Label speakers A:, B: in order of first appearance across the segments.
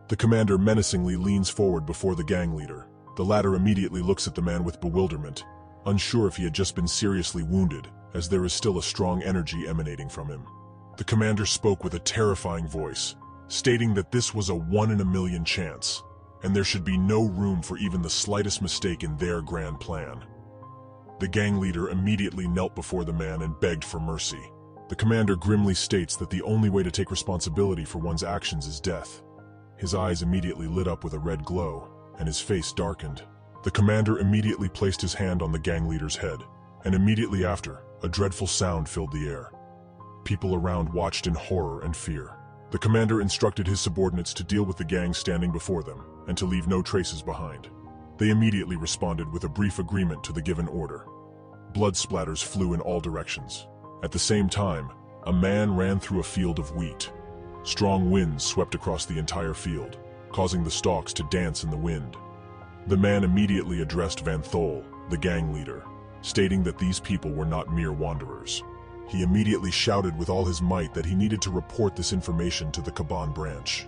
A: The commander menacingly leans forward before the gang leader. The latter immediately looks at the man with bewilderment, unsure if he had just been seriously wounded, as there is still a strong energy emanating from him. The commander spoke with a terrifying voice, stating that this was a 1 in a million chance, and there should be no room for even the slightest mistake in their grand plan. The gang leader immediately knelt before the man and begged for mercy. The commander grimly states that the only way to take responsibility for one's actions is death. His eyes immediately lit up with a red glow, and his face darkened. The commander immediately placed his hand on the gang leader's head, and immediately after, a dreadful sound filled the air. People around watched in horror and fear. The commander instructed his subordinates to deal with the gang standing before them, and to leave no traces behind. They immediately responded with a brief agreement to the given order. Blood splatters flew in all directions. At the same time, a man ran through a field of wheat. Strong winds swept across the entire field, causing the stalks to dance in the wind. The man immediately addressed Van Thol, the gang leader, stating that these people were not mere wanderers. He immediately shouted with all his might that he needed to report this information to the Kaban branch.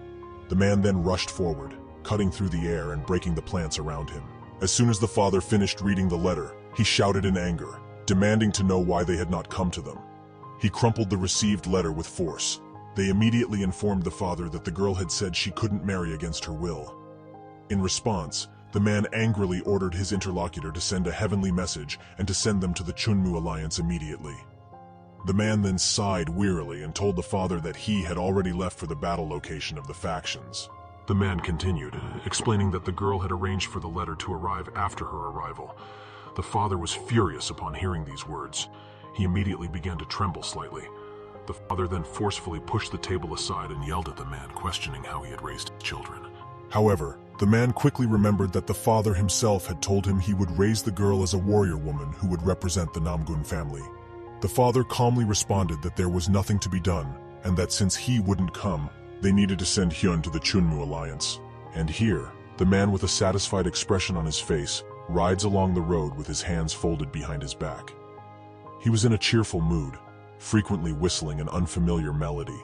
A: The man then rushed forward, cutting through the air and breaking the plants around him. As soon as the father finished reading the letter, he shouted in anger, demanding to know why they had not come to them. He crumpled the received letter with force. They immediately informed the father that the girl had said she couldn't marry against her will. In response, the man angrily ordered his interlocutor to send a heavenly message and to send them to the Chunmu alliance immediately. The man then sighed wearily and told the father that he had already left for the battle location of the factions. The man continued, explaining that the girl had arranged for the letter to arrive after her arrival. The father was furious upon hearing these words. He immediately began to tremble slightly. The father then forcefully pushed the table aside and yelled at the man, questioning how he had raised his children. However, the man quickly remembered that the father himself had told him he would raise the girl as a warrior woman who would represent the Namgun family. The father calmly responded that there was nothing to be done, and that since he wouldn't come, they needed to send Hyun to the Chunmu alliance. And here, the man with a satisfied expression on his face rides along the road with his hands folded behind his back. He was in a cheerful mood, frequently whistling an unfamiliar melody.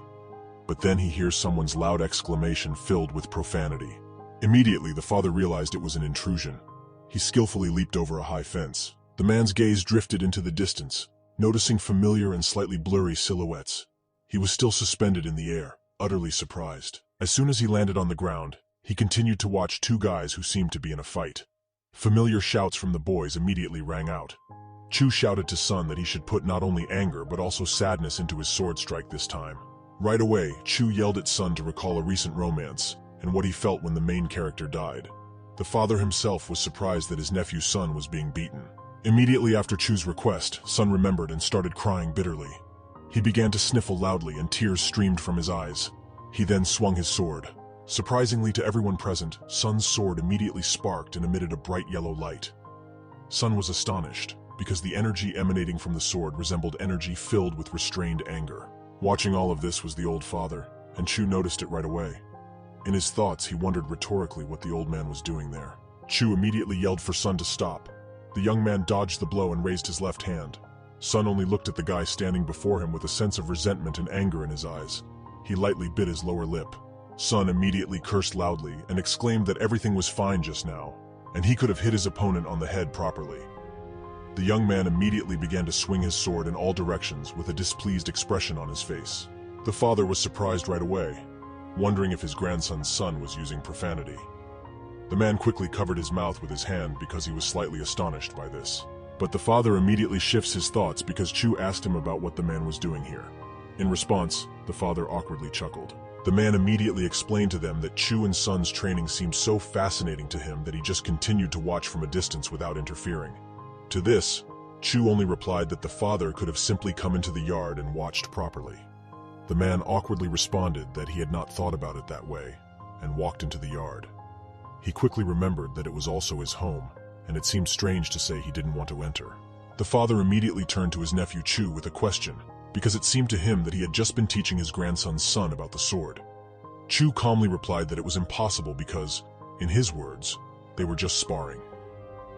A: But then he hears someone's loud exclamation filled with profanity. Immediately, the father realized it was an intrusion. He skillfully leaped over a high fence. The man's gaze drifted into the distance, noticing familiar and slightly blurry silhouettes. He was still suspended in the air, utterly surprised. As soon as he landed on the ground, he continued to watch two guys who seemed to be in a fight. Familiar shouts from the boys immediately rang out. Chu shouted to Sun that he should put not only anger but also sadness into his sword strike this time. Right away, Chu yelled at Sun to recall a recent romance and what he felt when the main character died. The father himself was surprised that his nephew Sun was being beaten. Immediately after Chu's request, Sun remembered and started crying bitterly. He began to sniffle loudly and tears streamed from his eyes. He then swung his sword. Surprisingly to everyone present, Sun's sword immediately sparked and emitted a bright yellow light. Sun was astonished, because the energy emanating from the sword resembled energy filled with restrained anger. Watching all of this was the old father, and Chu noticed it right away. In his thoughts, he wondered rhetorically what the old man was doing there. Chu immediately yelled for Sun to stop. The young man dodged the blow and raised his left hand. Sun only looked at the guy standing before him with a sense of resentment and anger in his eyes. He lightly bit his lower lip. Sun immediately cursed loudly and exclaimed that everything was fine just now, and he could have hit his opponent on the head properly. The young man immediately began to swing his sword in all directions with a displeased expression on his face. The father was surprised right away, wondering if his grandson's son was using profanity. The man quickly covered his mouth with his hand because he was slightly astonished by this. But the father immediately shifts his thoughts because Chu asked him about what the man was doing here. In response, the father awkwardly chuckled. The man immediately explained to them that Chu and Sun's training seemed so fascinating to him that he just continued to watch from a distance without interfering. To this, Chu only replied that the father could have simply come into the yard and watched properly. The man awkwardly responded that he had not thought about it that way, and walked into the yard. He quickly remembered that it was also his home, and it seemed strange to say he didn't want to enter. The father immediately turned to his nephew Chu with a question, because it seemed to him that he had just been teaching his grandson's son about the sword. Chu calmly replied that it was impossible because, in his words, they were just sparring.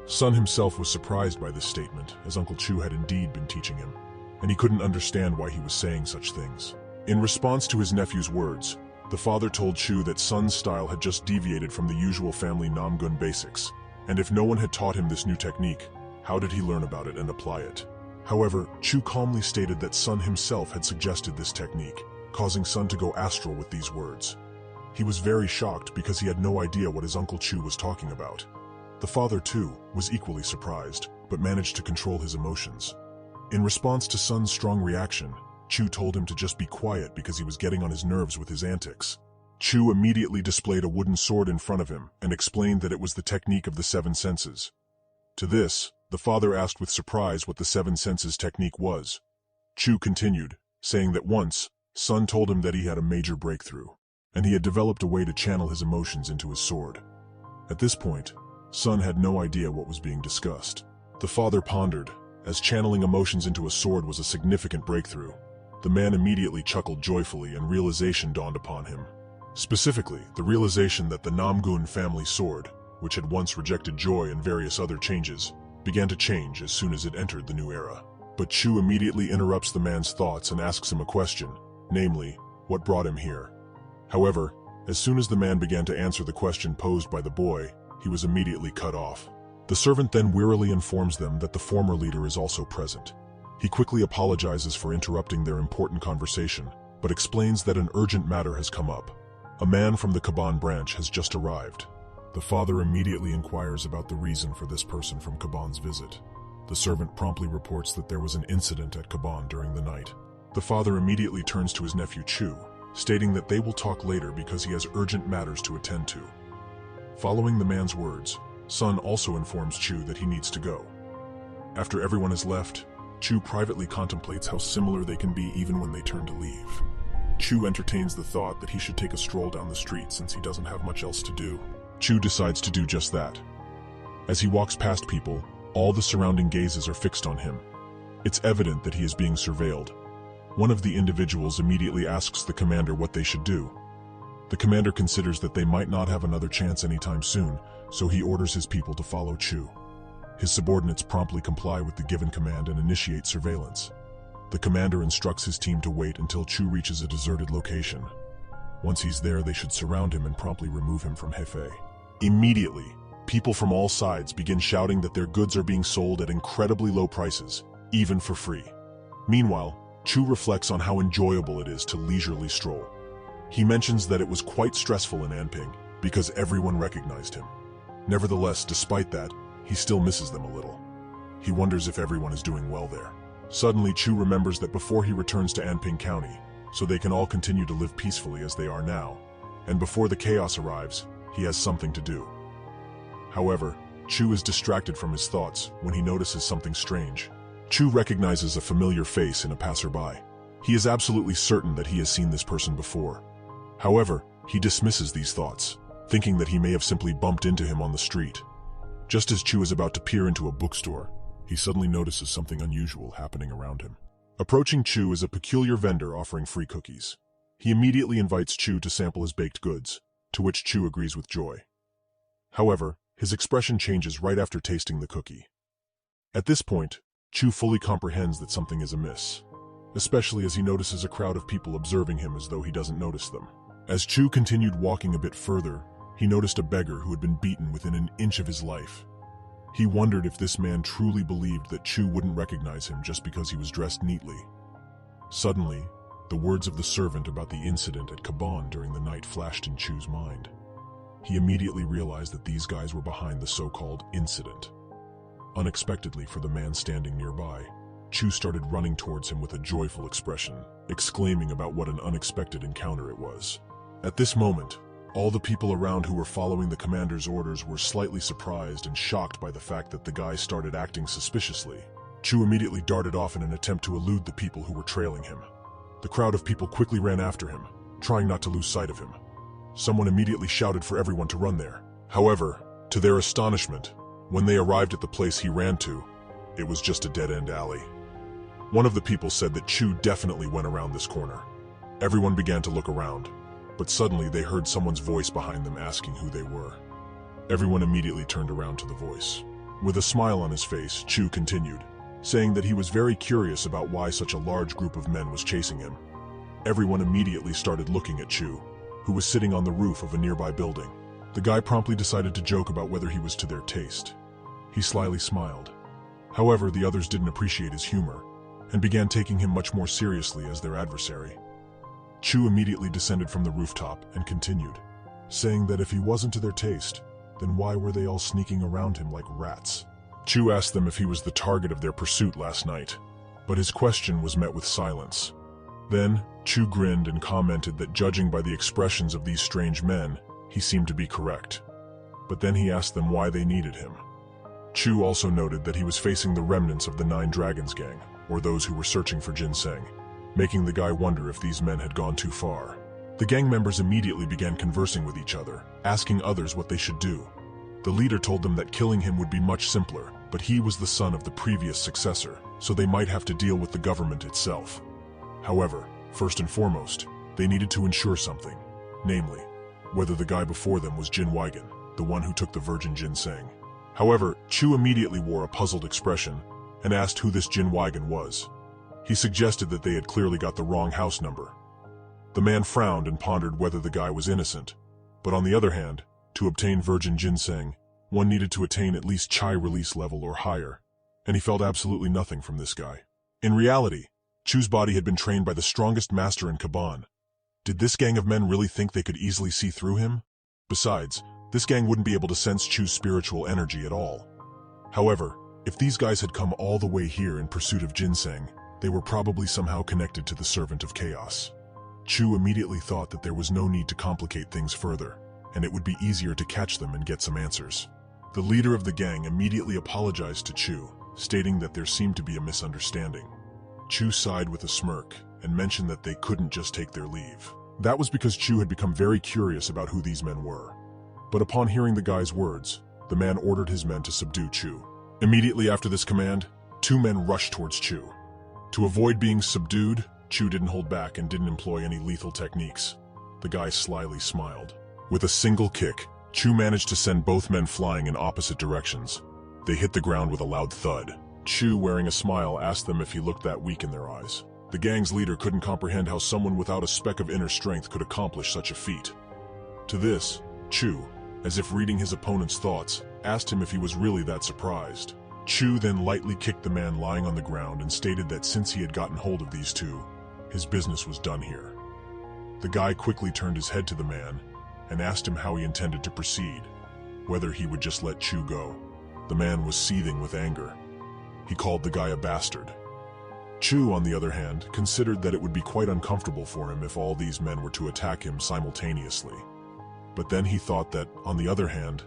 A: Sun himself was surprised by this statement, as Uncle Chu had indeed been teaching him, and he couldn't understand why he was saying such things. In response to his nephew's words, The father told Chu that Sun's style had just deviated from the usual family Namgun basics, and if no one had taught him this new technique, how did he learn about it and apply it? However, Chu calmly stated that Sun himself had suggested this technique, causing Sun to go astral with these words. He was very shocked because he had no idea what his Uncle Chu was talking about. The father, too, was equally surprised, but managed to control his emotions. In response to Sun's strong reaction, Chu told him to just be quiet because he was getting on his nerves with his antics. Chu immediately displayed a wooden sword in front of him and explained that it was the technique of the seven senses. To this, the father asked with surprise what the seven senses technique was. Chu continued, saying that once, Sun told him that he had a major breakthrough, and he had developed a way to channel his emotions into his sword. At this point, Sun had no idea what was being discussed. The father pondered, as channeling emotions into a sword was a significant breakthrough. The man immediately chuckled joyfully and realization dawned upon him. Specifically, the realization that the Namgun family sword, which had once rejected joy and various other changes, began to change as soon as it entered the new era. But Chu immediately interrupts the man's thoughts and asks him a question, namely, what brought him here? However, as soon as the man began to answer the question posed by the boy, he was immediately cut off. The servant then wearily informs them that the former leader is also present. He quickly apologizes for interrupting their important conversation, but explains that an urgent matter has come up. A man from the Kaban branch has just arrived. The father immediately inquires about the reason for this person from Kaban's visit. The servant promptly reports that there was an incident at Kaban during the night. The father immediately turns to his nephew Chu, stating that they will talk later because he has urgent matters to attend to. Following the man's words, Sun also informs Chu that he needs to go. After everyone has left, Chu privately contemplates how similar they can be even when they turn to leave. Chu entertains the thought that he should take a stroll down the street since he doesn't have much else to do. Chu decides to do just that. As he walks past people, all the surrounding gazes are fixed on him. It's evident that he is being surveilled. One of the individuals immediately asks the commander what they should do. The commander considers that they might not have another chance anytime soon, so he orders his people to follow Chu. His subordinates promptly comply with the given command and initiate surveillance. The commander instructs his team to wait until Chu reaches a deserted location. Once he's there, they should surround him and promptly remove him from Hefei. Immediately, people from all sides begin shouting that their goods are being sold at incredibly low prices, even for free. Meanwhile, Chu reflects on how enjoyable it is to leisurely stroll. He mentions that it was quite stressful in Anping because everyone recognized him. Nevertheless, despite that, he still misses them a little. He wonders if everyone is doing well there. Suddenly, Chu remembers that before he returns to Anping County, so they can all continue to live peacefully as they are now, and before the chaos arrives, he has something to do. However, Chu is distracted from his thoughts when he notices something strange. Chu recognizes a familiar face in a passerby. He is absolutely certain that he has seen this person before. However, he dismisses these thoughts, thinking that he may have simply bumped into him on the street. Just as Chu is about to peer into a bookstore, he suddenly notices something unusual happening around him. Approaching Chu is a peculiar vendor offering free cookies. He immediately invites Chu to sample his baked goods, to which Chu agrees with joy. However, his expression changes right after tasting the cookie. At this point, Chu fully comprehends that something is amiss, especially as he notices a crowd of people observing him as though he doesn't notice them. As Chu continued walking a bit further, he noticed a beggar who had been beaten within an inch of his life. He wondered if this man truly believed that Chu wouldn't recognize him just because he was dressed neatly. Suddenly, the words of the servant about the incident at Kaban during the night flashed in Chu's mind. He immediately realized that these guys were behind the so-called incident. Unexpectedly for the man standing nearby, Chu started running towards him with a joyful expression, exclaiming about what an unexpected encounter it was. At this moment, all the people around who were following the commander's orders were slightly surprised and shocked by the fact that the guy started acting suspiciously. Chu immediately darted off in an attempt to elude the people who were trailing him. The crowd of people quickly ran after him, trying not to lose sight of him. Someone immediately shouted for everyone to run there. However, to their astonishment, when they arrived at the place he ran to, it was just a dead-end alley. One of the people said that Chu definitely went around this corner. Everyone began to look around, but suddenly they heard someone's voice behind them asking who they were. Everyone immediately turned around to the voice. With a smile on his face, Chu continued, saying that he was very curious about why such a large group of men was chasing him. Everyone immediately started looking at Chu, who was sitting on the roof of a nearby building. The guy promptly decided to joke about whether he was to their taste. He slyly smiled. However, the others didn't appreciate his humor and began taking him much more seriously as their adversary. Chu immediately descended from the rooftop and continued, saying that if he wasn't to their taste, then why were they all sneaking around him like rats? Chu asked them if he was the target of their pursuit last night, but his question was met with silence. Then, Chu grinned and commented that judging by the expressions of these strange men, he seemed to be correct. But then he asked them why they needed him. Chu also noted that he was facing the remnants of the 9 Dragons gang, or those who were searching for ginseng, making the guy wonder if these men had gone too far. The gang members immediately began conversing with each other, asking others what they should do. The leader told them that killing him would be much simpler, but he was the son of the previous successor, so they might have to deal with the government itself. However, first and foremost, they needed to ensure something, namely, whether the guy before them was Jin Weigen, the one who took the virgin ginseng. However, Chu immediately wore a puzzled expression and asked who this Jin Weigen was. He suggested that they had clearly got the wrong house number. The man frowned and pondered whether the guy was innocent, but on the other hand, to obtain virgin ginseng, one needed to attain at least chai release level or higher, and he felt absolutely nothing from this guy. In reality, Chu's body had been trained by the strongest master in Kaban. Did this gang of men really think they could easily see through him? Besides, this gang wouldn't be able to sense Chu's spiritual energy at all. However, if these guys had come all the way here in pursuit of ginseng, they were probably somehow connected to the Servant of Chaos. Chu immediately thought that there was no need to complicate things further, and it would be easier to catch them and get some answers. The leader of the gang immediately apologized to Chu, stating that there seemed to be a misunderstanding. Chu sighed with a smirk and mentioned that they couldn't just take their leave. That was because Chu had become very curious about who these men were. But upon hearing the guy's words, the man ordered his men to subdue Chu. Immediately after this command, 2 men rushed towards Chu. To avoid being subdued, Chu didn't hold back and didn't employ any lethal techniques. The guy slyly smiled. With a single kick, Chu managed to send both men flying in opposite directions. They hit the ground with a loud thud. Chu, wearing a smile, asked them if he looked that weak in their eyes. The gang's leader couldn't comprehend how someone without a speck of inner strength could accomplish such a feat. To this, Chu, as if reading his opponent's thoughts, asked him if he was really that surprised. Chu then lightly kicked the man lying on the ground and stated that since he had gotten hold of these 2, his business was done here. The guy quickly turned his head to the man and asked him how he intended to proceed, whether he would just let Chu go. The man was seething with anger. He called the guy a bastard. Chu, on the other hand, considered that it would be quite uncomfortable for him if all these men were to attack him simultaneously. But then he thought that, on the other hand,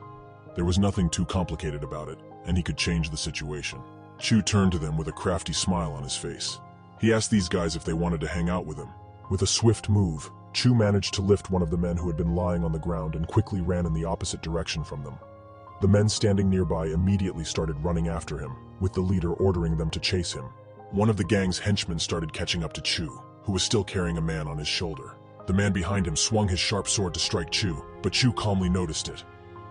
A: there was nothing too complicated about it, and he could change the situation. Chu turned to them with a crafty smile on his face. He asked these guys if they wanted to hang out with him. With a swift move, Chu managed to lift one of the men who had been lying on the ground and quickly ran in the opposite direction from them. The men standing nearby immediately started running after him, with the leader ordering them to chase him. One of the gang's henchmen started catching up to Chu, who was still carrying a man on his shoulder. The man behind him swung his sharp sword to strike Chu, but Chu calmly noticed it.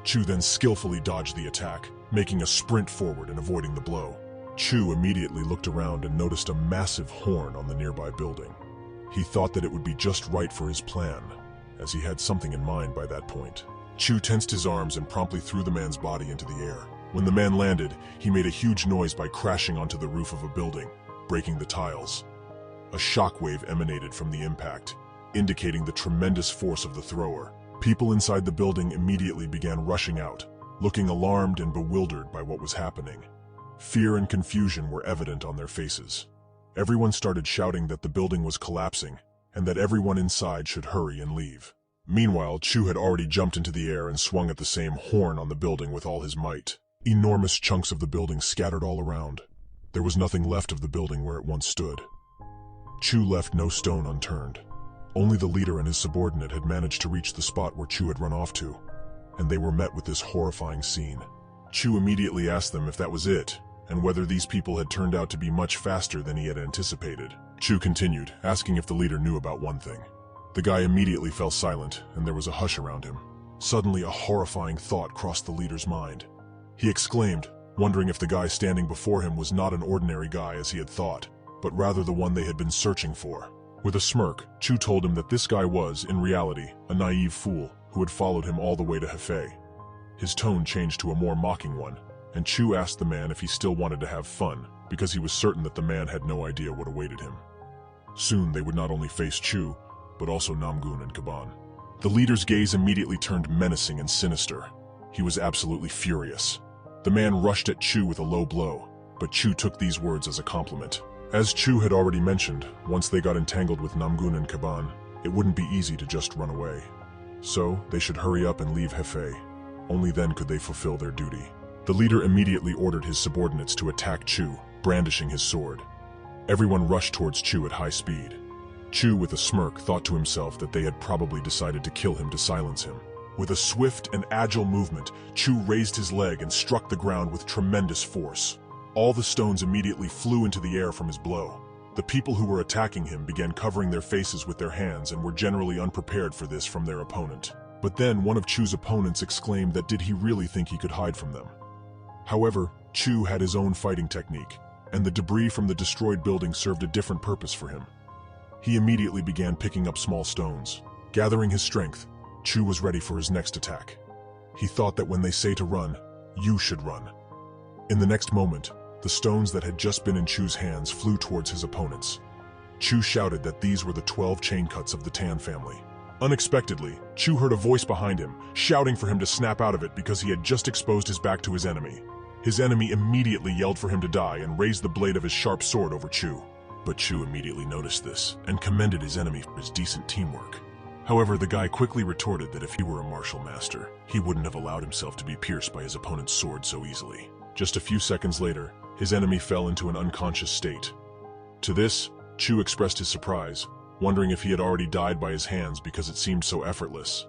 A: Chu then skillfully dodged the attack, making a sprint forward and avoiding the blow. Chu immediately looked around and noticed a massive horn on the nearby building. He thought that it would be just right for his plan, as he had something in mind by that point. Chu tensed his arms and promptly threw the man's body into the air. When the man landed, he made a huge noise by crashing onto the roof of a building, breaking the tiles. A shockwave emanated from the impact, indicating the tremendous force of the thrower. People inside the building immediately began rushing out, looking alarmed and bewildered by what was happening. Fear and confusion were evident on their faces. Everyone started shouting that the building was collapsing and that everyone inside should hurry and leave. Meanwhile, Chu had already jumped into the air and swung at the same horn on the building with all his might. Enormous chunks of the building scattered all around. There was nothing left of the building where it once stood. Chu left no stone unturned. Only the leader and his subordinate had managed to reach the spot where Chu had run off to, and they were met with this horrifying scene. Chu immediately asked them if that was it, and whether these people had turned out to be much faster than he had anticipated. Chu continued, asking if the leader knew about one thing. The guy immediately fell silent, and there was a hush around him. Suddenly, a horrifying thought crossed the leader's mind. He exclaimed, wondering if the guy standing before him was not an ordinary guy as he had thought, but rather the one they had been searching for. With a smirk, Chu told him that this guy was, in reality, a naive fool who had followed him all the way to Hefei. His tone changed to a more mocking one, and Chu asked the man if he still wanted to have fun, because he was certain that the man had no idea what awaited him. Soon they would not only face Chu, but also Namgun and Kaban. The leader's gaze immediately turned menacing and sinister. He was absolutely furious. The man rushed at Chu with a low blow, but Chu took these words as a compliment. As Chu had already mentioned, once they got entangled with Namgun and Kaban, it wouldn't be easy to just run away. So, they should hurry up and leave Hefei. Only then could they fulfill their duty. The leader immediately ordered his subordinates to attack Chu, brandishing his sword. Everyone rushed towards Chu at high speed. Chu, with a smirk, thought to himself that they had probably decided to kill him to silence him. With a swift and agile movement, Chu raised his leg and struck the ground with tremendous force. All the stones immediately flew into the air from his blow. The people who were attacking him began covering their faces with their hands and were generally unprepared for this from their opponent. But then one of Chu's opponents exclaimed that did he really think he could hide from them? However, Chu had his own fighting technique, and the debris from the destroyed building served a different purpose for him. He immediately began picking up small stones. Gathering his strength, Chu was ready for his next attack. He thought that when they say to run, you should run. In the next moment, the stones that had just been in Chu's hands flew towards his opponents. Chu shouted that these were the 12 chain cuts of the Tan family. Unexpectedly, Chu heard a voice behind him, shouting for him to snap out of it because he had just exposed his back to his enemy. His enemy immediately yelled for him to die and raised the blade of his sharp sword over Chu. But Chu immediately noticed this and commended his enemy for his decent teamwork. However, the guy quickly retorted that if he were a martial master, he wouldn't have allowed himself to be pierced by his opponent's sword so easily. Just a few seconds later, his enemy fell into an unconscious state. To this, Chu expressed his surprise, wondering if he had already died by his hands because it seemed so effortless.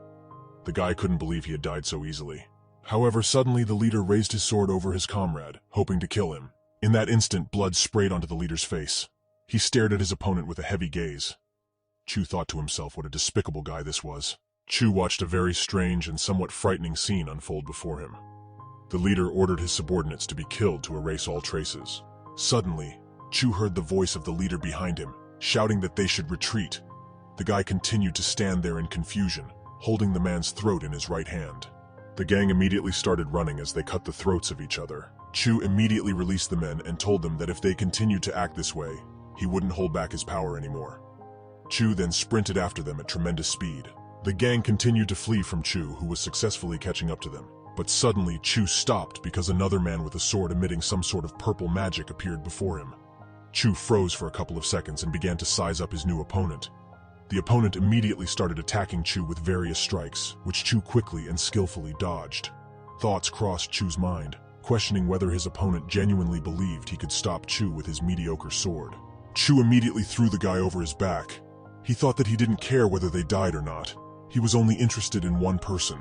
A: The guy couldn't believe he had died so easily. However, suddenly the leader raised his sword over his comrade, hoping to kill him. In that instant, blood sprayed onto the leader's face. He stared at his opponent with a heavy gaze. Chu thought to himself what a despicable guy this was. Chu watched a very strange and somewhat frightening scene unfold before him. The leader ordered his subordinates to be killed to erase all traces. Suddenly, Chu heard the voice of the leader behind him, shouting that they should retreat. The guy continued to stand there in confusion, holding the man's throat in his right hand. The gang immediately started running as they cut the throats of each other. Chu immediately released the men and told them that if they continued to act this way, he wouldn't hold back his power anymore. Chu then sprinted after them at tremendous speed. The gang continued to flee from Chu, who was successfully catching up to them. But suddenly, Chu stopped because another man with a sword emitting some sort of purple magic appeared before him. Chu froze for a couple of seconds and began to size up his new opponent. The opponent immediately started attacking Chu with various strikes, which Chu quickly and skillfully dodged. Thoughts crossed Chu's mind, questioning whether his opponent genuinely believed he could stop Chu with his mediocre sword. Chu immediately threw the guy over his back. He thought that he didn't care whether they died or not. He was only interested in one person.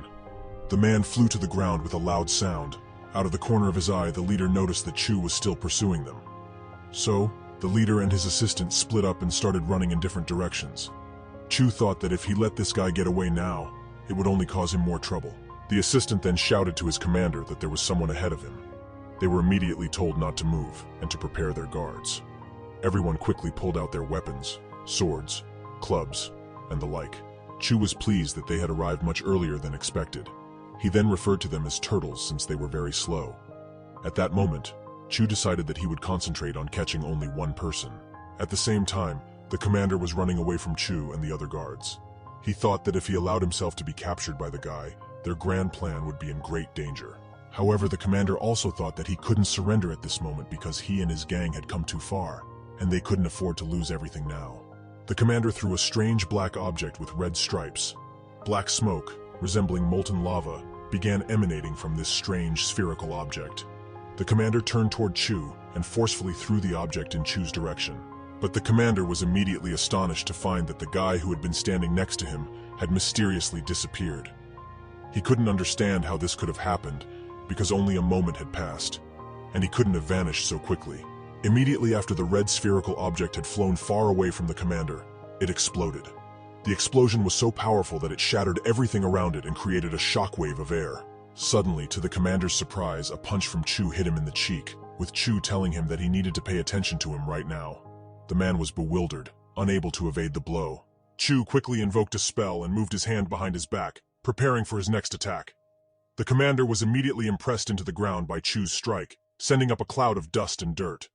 A: The man flew to the ground with a loud sound. Out of the corner of his eye, the leader noticed that Chu was still pursuing them. So, the leader and his assistant split up and started running in different directions. Chu thought that if he let this guy get away now, it would only cause him more trouble. The assistant then shouted to his commander that there was someone ahead of him. They were immediately told not to move and to prepare their guards. Everyone quickly pulled out their weapons, swords, clubs, and the like. Chu was pleased that they had arrived much earlier than expected. He then referred to them as turtles since they were very slow. At that moment, Chu decided that he would concentrate on catching only one person. At the same time, the commander was running away from Chu and the other guards. He thought that if he allowed himself to be captured by the guy, their grand plan would be in great danger. However, the commander also thought that he couldn't surrender at this moment because he and his gang had come too far, and they couldn't afford to lose everything now. The commander threw a strange black object with red stripes. Black smoke, resembling molten lava, began emanating from this strange spherical object. The commander turned toward Chu and forcefully threw the object in Chu's direction. But the commander was immediately astonished to find that the guy who had been standing next to him had mysteriously disappeared. He couldn't understand how this could have happened because only a moment had passed, and he couldn't have vanished so quickly. Immediately after the red spherical object had flown far away from the commander, it exploded. The explosion was so powerful that it shattered everything around it and created a shockwave of air. Suddenly, to the commander's surprise, a punch from Chu hit him in the cheek, with Chu telling him that he needed to pay attention to him right now. The man was bewildered, unable to evade the blow. Chu quickly invoked a spell and moved his hand behind his back, preparing for his next attack. The commander was immediately impressed into the ground by Chu's strike, sending up a cloud of dust and dirt.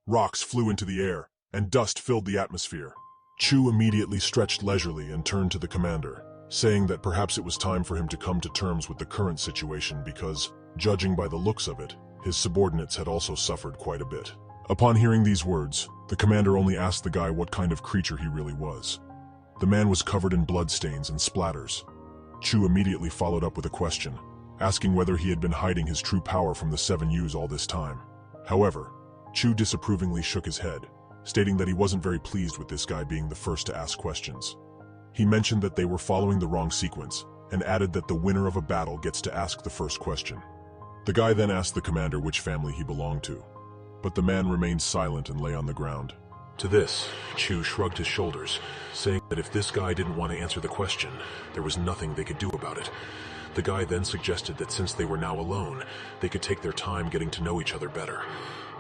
A: Rocks flew into the air, and dust filled the atmosphere. Chu immediately stretched leisurely and turned to the commander, saying that perhaps it was time for him to come to terms with the current situation because, judging by the looks of it, his subordinates had also suffered quite a bit. Upon hearing these words, the commander only asked the guy what kind of creature he really was. The man was covered in bloodstains and splatters. Chu immediately followed up with a question, asking whether he had been hiding his true power from the 7 U's all this time. However, Chu disapprovingly shook his head, stating that he wasn't very pleased with this guy being the first to ask questions. He mentioned that they were following the wrong sequence, and added that the winner of a battle gets to ask the first question. The guy then asked the commander which family he belonged to, but the man remained silent and lay on the ground. To this, Chu shrugged his shoulders, saying that if this guy didn't want to answer the question, there was nothing they could do about it. The guy then suggested that since they were now alone, they could take their time getting to know each other better.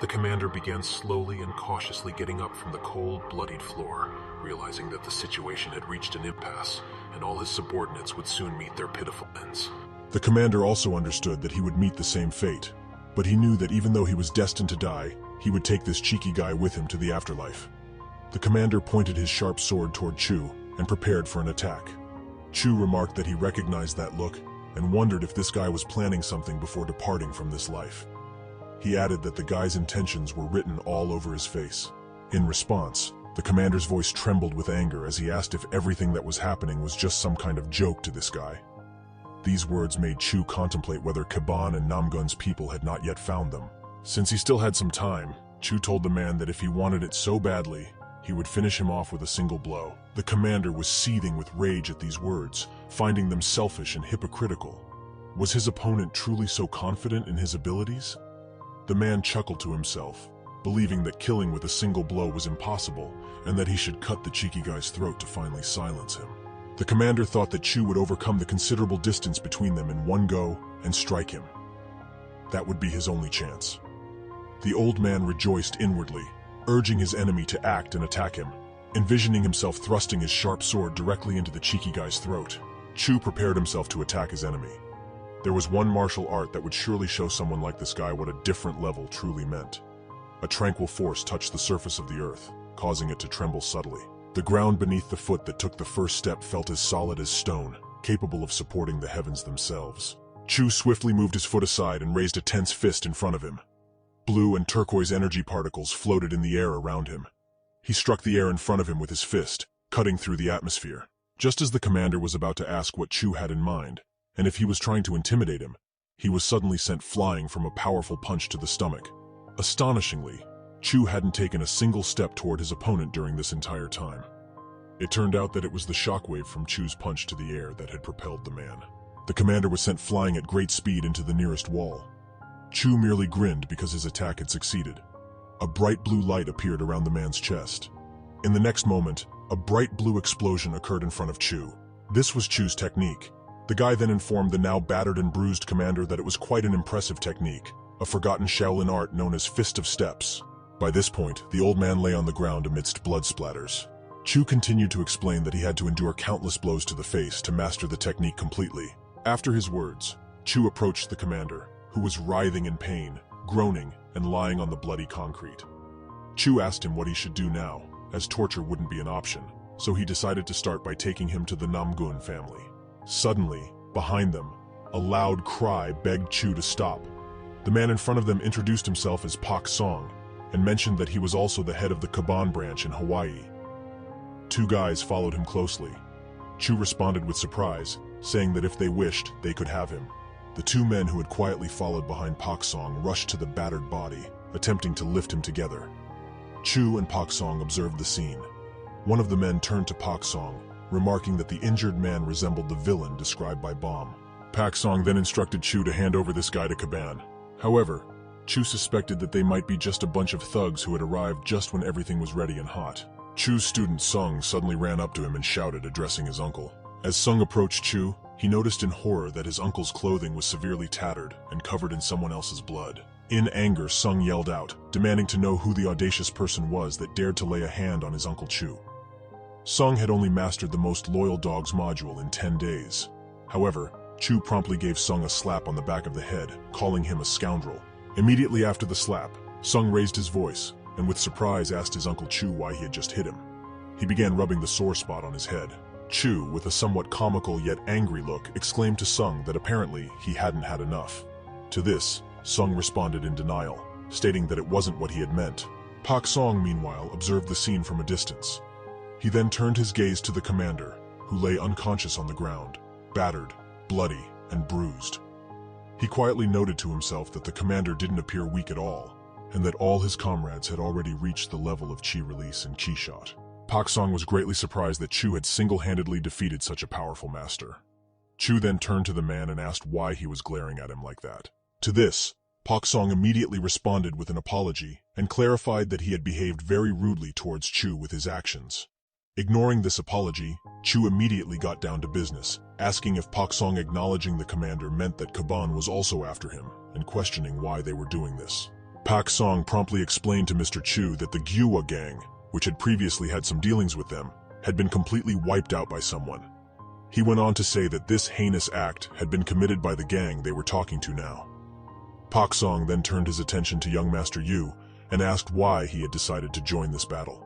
A: The commander began slowly and cautiously getting up from the cold, bloodied floor, realizing that the situation had reached an impasse, and all his subordinates would soon meet their pitiful ends. The commander also understood that he would meet the same fate, but he knew that even though he was destined to die, he would take this cheeky guy with him to the afterlife. The commander pointed his sharp sword toward Chu and prepared for an attack. Chu remarked that he recognized that look and wondered if this guy was planning something before departing from this life. He added that the guy's intentions were written all over his face. In response, the commander's voice trembled with anger as he asked if everything that was happening was just some kind of joke to this guy. These words made Chu contemplate whether Kaban and Namgun's people had not yet found them. Since he still had some time, Chu told the man that if he wanted it so badly, he would finish him off with a single blow. The commander was seething with rage at these words, finding them selfish and hypocritical. Was his opponent truly so confident in his abilities? The man chuckled to himself, believing that killing with a single blow was impossible and that he should cut the cheeky guy's throat to finally silence him. The commander thought that Chu would overcome the considerable distance between them in one go and strike him. That would be his only chance. The old man rejoiced inwardly, urging his enemy to act and attack him, envisioning himself thrusting his sharp sword directly into the cheeky guy's throat. Chu prepared himself to attack his enemy. There was one martial art that would surely show someone like this guy what a different level truly meant. A tranquil force touched the surface of the earth, causing it to tremble subtly. The ground beneath the foot that took the first step felt as solid as stone, capable of supporting the heavens themselves. Chu swiftly moved his foot aside and raised a tense fist in front of him. Blue and turquoise energy particles floated in the air around him. He struck the air in front of him with his fist, cutting through the atmosphere. Just as the commander was about to ask what Chu had in mind, and if he was trying to intimidate him, he was suddenly sent flying from a powerful punch to the stomach. Astonishingly, Chu hadn't taken a single step toward his opponent during this entire time. It turned out that it was the shockwave from Chu's punch to the air that had propelled the man. The commander was sent flying at great speed into the nearest wall. Chu merely grinned because his attack had succeeded. A bright blue light appeared around the man's chest. In the next moment, a bright blue explosion occurred in front of Chu. This was Chu's technique. The guy then informed the now battered and bruised commander that it was quite an impressive technique, a forgotten Shaolin art known as Fist of Steps. By this point, the old man lay on the ground amidst blood splatters. Chu continued to explain that he had to endure countless blows to the face to master the technique completely. After his words, Chu approached the commander, who was writhing in pain, groaning, and lying on the bloody concrete. Chu asked him what he should do now, as torture wouldn't be an option, so he decided to start by taking him to the Namgun family. Suddenly, behind them, a loud cry begged Chu to stop. The man in front of them introduced himself as Pak Song, and mentioned that he was also the head of the Kaban branch in Hawaii. Two guys followed him closely. Chu responded with surprise, saying that if they wished, they could have him. The two men who had quietly followed behind Pak Song rushed to the battered body, attempting to lift him together. Chu and Pak Song observed the scene. One of the men turned to Pak Song, remarking that the injured man resembled the villain described by Baum. Pak Song then instructed Chu to hand over this guy to Kaban. However, Chu suspected that they might be just a bunch of thugs who had arrived just when everything was ready and hot. Chu's student Sung suddenly ran up to him and shouted, addressing his uncle. As Sung approached Chu, he noticed in horror that his uncle's clothing was severely tattered and covered in someone else's blood. In anger, Sung yelled out, demanding to know who the audacious person was that dared to lay a hand on his Uncle Chu. Sung had only mastered the most loyal dogs module in 10 days. However, Chu promptly gave Sung a slap on the back of the head, calling him a scoundrel. Immediately after the slap, Sung raised his voice, and with surprise asked his Uncle Chu why he had just hit him. He began rubbing the sore spot on his head. Chu, with a somewhat comical yet angry look, exclaimed to Sung that apparently he hadn't had enough. To this, Sung responded in denial, stating that it wasn't what he had meant. Pak Song, meanwhile, observed the scene from a distance. He then turned his gaze to the commander, who lay unconscious on the ground, battered, bloody, and bruised. He quietly noted to himself that the commander didn't appear weak at all, and that all his comrades had already reached the level of chi release and chi shot. Pak Song was greatly surprised that Chu had single-handedly defeated such a powerful master. Chu then turned to the man and asked why he was glaring at him like that. To this, Pak Song immediately responded with an apology and clarified that he had behaved very rudely towards Chu with his actions. Ignoring this apology, Chu immediately got down to business, asking if Pak Song acknowledging the commander meant that Kaban was also after him, and questioning why they were doing this. Pak Song promptly explained to Mr. Chu that the Gyua gang, which had previously had some dealings with them, had been completely wiped out by someone. He went on to say that this heinous act had been committed by the gang they were talking to now. Pak Song then turned his attention to young Master Yu and asked why he had decided to join this battle.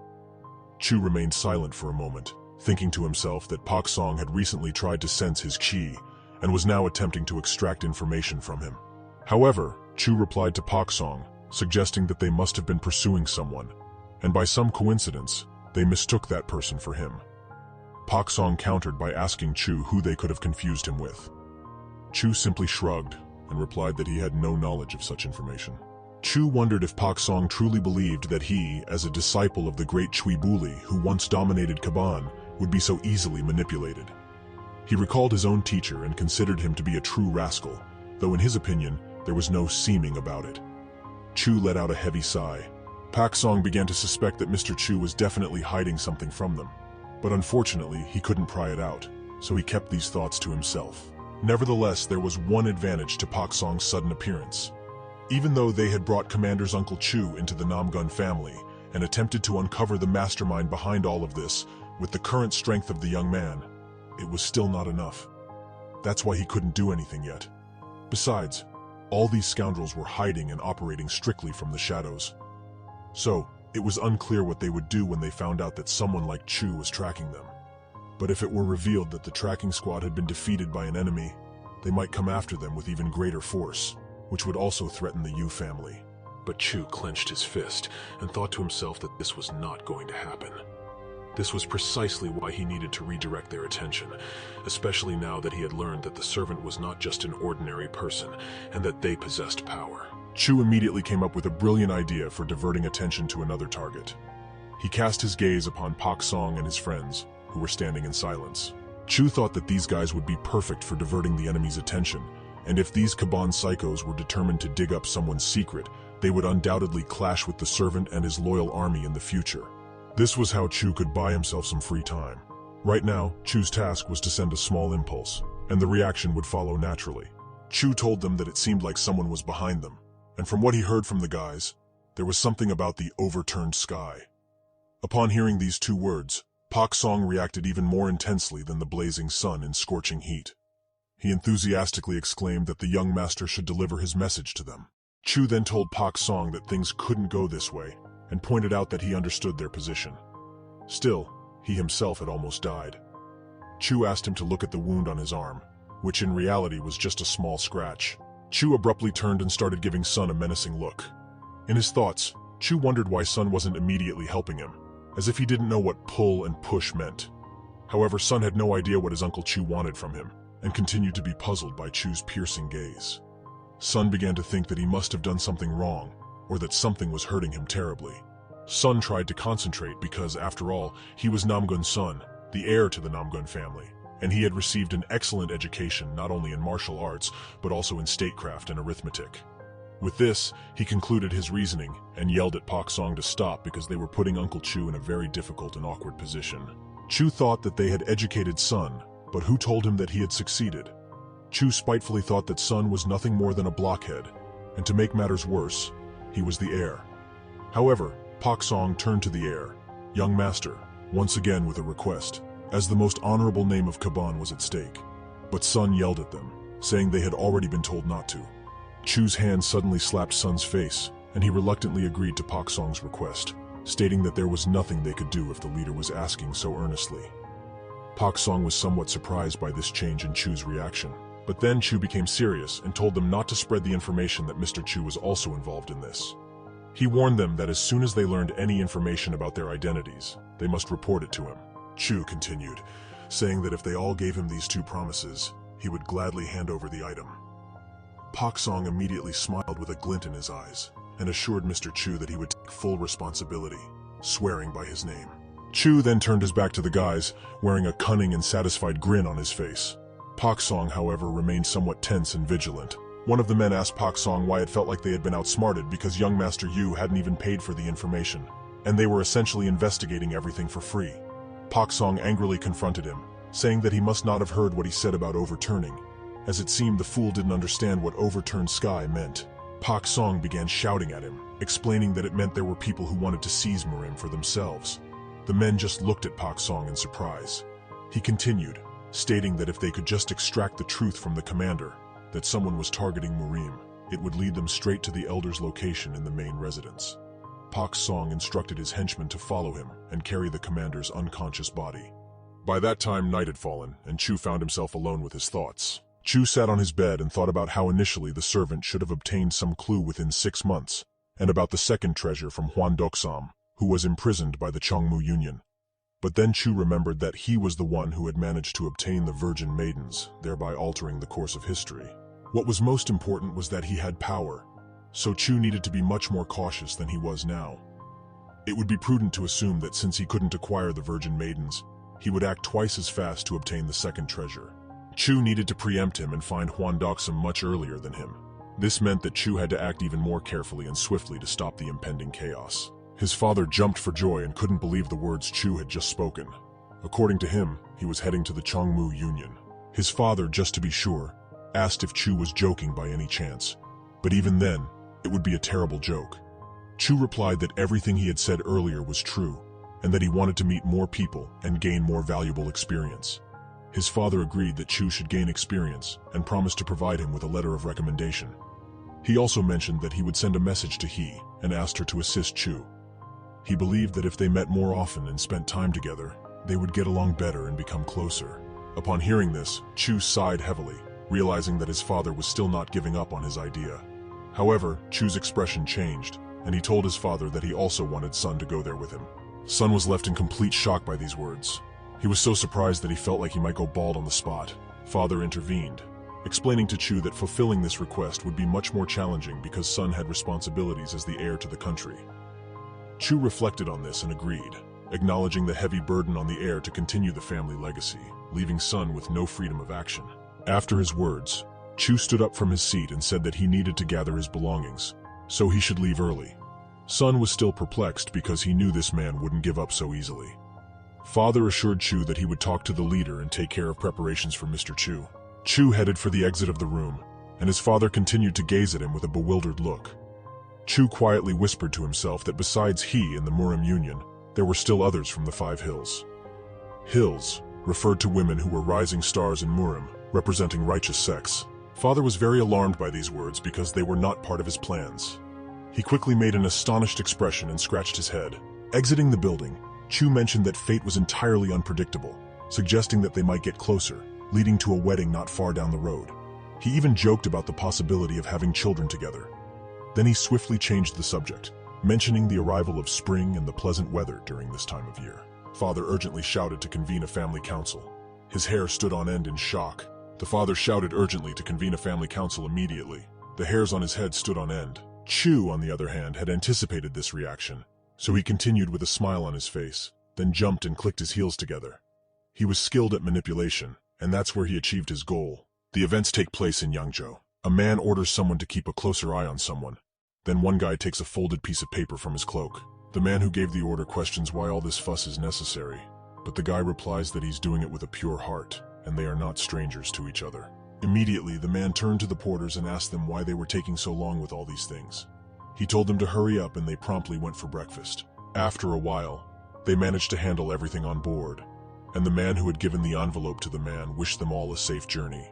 A: Chu remained silent for a moment, thinking to himself that Pak Song had recently tried to sense his qi and was now attempting to extract information from him. However, Chu replied to Pak Song, suggesting that they must have been pursuing someone, and by some coincidence, they mistook that person for him. Pak Song countered by asking Chu who they could have confused him with. Chu simply shrugged and replied that he had no knowledge of such information. Chu wondered if Pak Song truly believed that he, as a disciple of the great Chui Buli who once dominated Kaban, would be so easily manipulated. He recalled his own teacher and considered him to be a true rascal, though in his opinion, there was no seeming about it. Chu let out a heavy sigh. Pak Song began to suspect that Mr. Chu was definitely hiding something from them, but unfortunately he couldn't pry it out, so he kept these thoughts to himself. Nevertheless, there was one advantage to Pak Song's sudden appearance. Even though they had brought Commander's Uncle Chu into the Namgun family and attempted to uncover the mastermind behind all of this, with the current strength of the young man, it was still not enough. That's why he couldn't do anything yet. Besides, all these scoundrels were hiding and operating strictly from the shadows. So, it was unclear what they would do when they found out that someone like Chu was tracking them. But if it were revealed that the tracking squad had been defeated by an enemy, they might come after them with even greater force, which would also threaten the Yu family. But Chu clenched his fist and thought to himself that this was not going to happen. This was precisely why he needed to redirect their attention, especially now that he had learned that the servant was not just an ordinary person, and that they possessed power. Chu immediately came up with a brilliant idea for diverting attention to another target. He cast his gaze upon Pak Song and his friends, who were standing in silence. Chu thought that these guys would be perfect for diverting the enemy's attention, and if these Kaban psychos were determined to dig up someone's secret, they would undoubtedly clash with the servant and his loyal army in the future. This was how Chu could buy himself some free time. Right now, Chu's task was to send a small impulse, and the reaction would follow naturally. Chu told them that it seemed like someone was behind them, and from what he heard from the guys, there was something about the overturned sky. Upon hearing these two words, Pak Song reacted even more intensely than the blazing sun in scorching heat. He enthusiastically exclaimed that the young master should deliver his message to them. Chu then told Pak Song that things couldn't go this way, and pointed out that he understood their position. Still, he himself had almost died. Chu asked him to look at the wound on his arm, which in reality was just a small scratch. Chu abruptly turned and started giving Sun a menacing look. In his thoughts, Chu wondered why Sun wasn't immediately helping him, as if he didn't know what pull and push meant. However, Sun had no idea what his Uncle Chu wanted from him, and continued to be puzzled by Chu's piercing gaze. Sun began to think that he must have done something wrong, or that something was hurting him terribly. Sun tried to concentrate because, after all, he was Namgun's son, the heir to the Namgun family, and he had received an excellent education not only in martial arts, but also in statecraft and arithmetic. With this, he concluded his reasoning and yelled at Pak Song to stop because they were putting Uncle Chu in a very difficult and awkward position. Chu thought that they had educated Sun, but who told him that he had succeeded? Chu spitefully thought that Sun was nothing more than a blockhead, and to make matters worse, he was the heir. However, Pak Song turned to the heir. "Young master, once again with a request, as the most honorable name of Kaban was at stake. But Sun yelled at them, saying they had already been told not to. Chu's hand suddenly slapped Sun's face, and he reluctantly agreed to Pak Song's request, stating that there was nothing they could do if the leader was asking so earnestly. Pak Song was somewhat surprised by this change in Chu's reaction, but then Chu became serious and told them not to spread the information that Mr. Chu was also involved in this. He warned them that as soon as they learned any information about their identities, they must report it to him. Chu continued, saying that if they all gave him these two promises, he would gladly hand over the item. Pak Song immediately smiled with a glint in his eyes and assured Mr. Chu that he would take full responsibility, swearing by his name. Chu then turned his back to the guys, wearing a cunning and satisfied grin on his face. Pak Song, however, remained somewhat tense and vigilant. One of the men asked Pak Song why it felt like they had been outsmarted because young Master Yu hadn't even paid for the information, and they were essentially investigating everything for free. Pak Song angrily confronted him, saying that he must not have heard what he said about overturning, as it seemed the fool didn't understand what overturned sky meant. Pak Song began shouting at him, explaining that it meant there were people who wanted to seize Murim for themselves. The men just looked at Pak Song in surprise. He continued, stating that if they could just extract the truth from the commander, that someone was targeting Murim, it would lead them straight to the elder's location in the main residence. Pak Song instructed his henchmen to follow him and carry the commander's unconscious body. By that time, night had fallen, and Chu found himself alone with his thoughts. Chu sat on his bed and thought about how initially the servant should have obtained some clue within 6 months, and about the second treasure from Huan Doksam, who was imprisoned by the Chongmu Union. But then Chu remembered that he was the one who had managed to obtain the Virgin Maidens, thereby altering the course of history. What was most important was that he had power, so Chu needed to be much more cautious than he was now. It would be prudent to assume that since he couldn't acquire the Virgin Maidens, he would act twice as fast to obtain the second treasure. Chu needed to preempt him and find Huan Doksam much earlier than him. This meant that Chu had to act even more carefully and swiftly to stop the impending chaos. His father jumped for joy and couldn't believe the words Chu had just spoken. According to him, he was heading to the Chongmu Union. His father, just to be sure, asked if Chu was joking by any chance. But even then, it would be a terrible joke. Chu replied that everything he had said earlier was true, and that he wanted to meet more people and gain more valuable experience. His father agreed that Chu should gain experience and promised to provide him with a letter of recommendation. He also mentioned that he would send a message to He and asked her to assist Chu. He believed that if they met more often and spent time together, they would get along better and become closer. Upon hearing this, Chu sighed heavily, realizing that his father was still not giving up on his idea. However, Chu's expression changed, and he told his father that he also wanted Sun to go there with him. Sun was left in complete shock by these words. He was so surprised that he felt like he might go bald on the spot. Father intervened, explaining to Chu that fulfilling this request would be much more challenging because Sun had responsibilities as the heir to the country. Chu reflected on this and agreed, acknowledging the heavy burden on the heir to continue the family legacy, leaving Sun with no freedom of action. After his words, Chu stood up from his seat and said that he needed to gather his belongings, so he should leave early. Sun was still perplexed because he knew this man wouldn't give up so easily. Father assured Chu that he would talk to the leader and take care of preparations for Mr. Chu. Chu headed for the exit of the room, and his father continued to gaze at him with a bewildered look. Chu quietly whispered to himself that besides he and the Murim Union, there were still others from the 5 hills. Hills referred to women who were rising stars in Murim, representing righteous sects. Father was very alarmed by these words because they were not part of his plans. He quickly made an astonished expression and scratched his head. Exiting the building, Chu mentioned that fate was entirely unpredictable, suggesting that they might get closer, leading to a wedding not far down the road. He even joked about the possibility of having children together. Then he swiftly changed the subject, mentioning the arrival of spring and the pleasant weather during this time of year. Father urgently shouted to convene a family council. His hair stood on end in shock. The father shouted urgently to convene a family council immediately. The hairs on his head stood on end. Chu, on the other hand, had anticipated this reaction, so he continued with a smile on his face, then jumped and clicked his heels together. He was skilled at manipulation, and that's where he achieved his goal. The events take place in Yangzhou. A man orders someone to keep a closer eye on someone. Then one guy takes a folded piece of paper from his cloak. The man who gave the order questions why all this fuss is necessary, but the guy replies that he's doing it with a pure heart, and they are not strangers to each other. Immediately, the man turned to the porters and asked them why they were taking so long with all these things. He told them to hurry up and they promptly went for breakfast. After a while, They managed to handle everything on board, and the man who had given the envelope to the man wished them all a safe journey.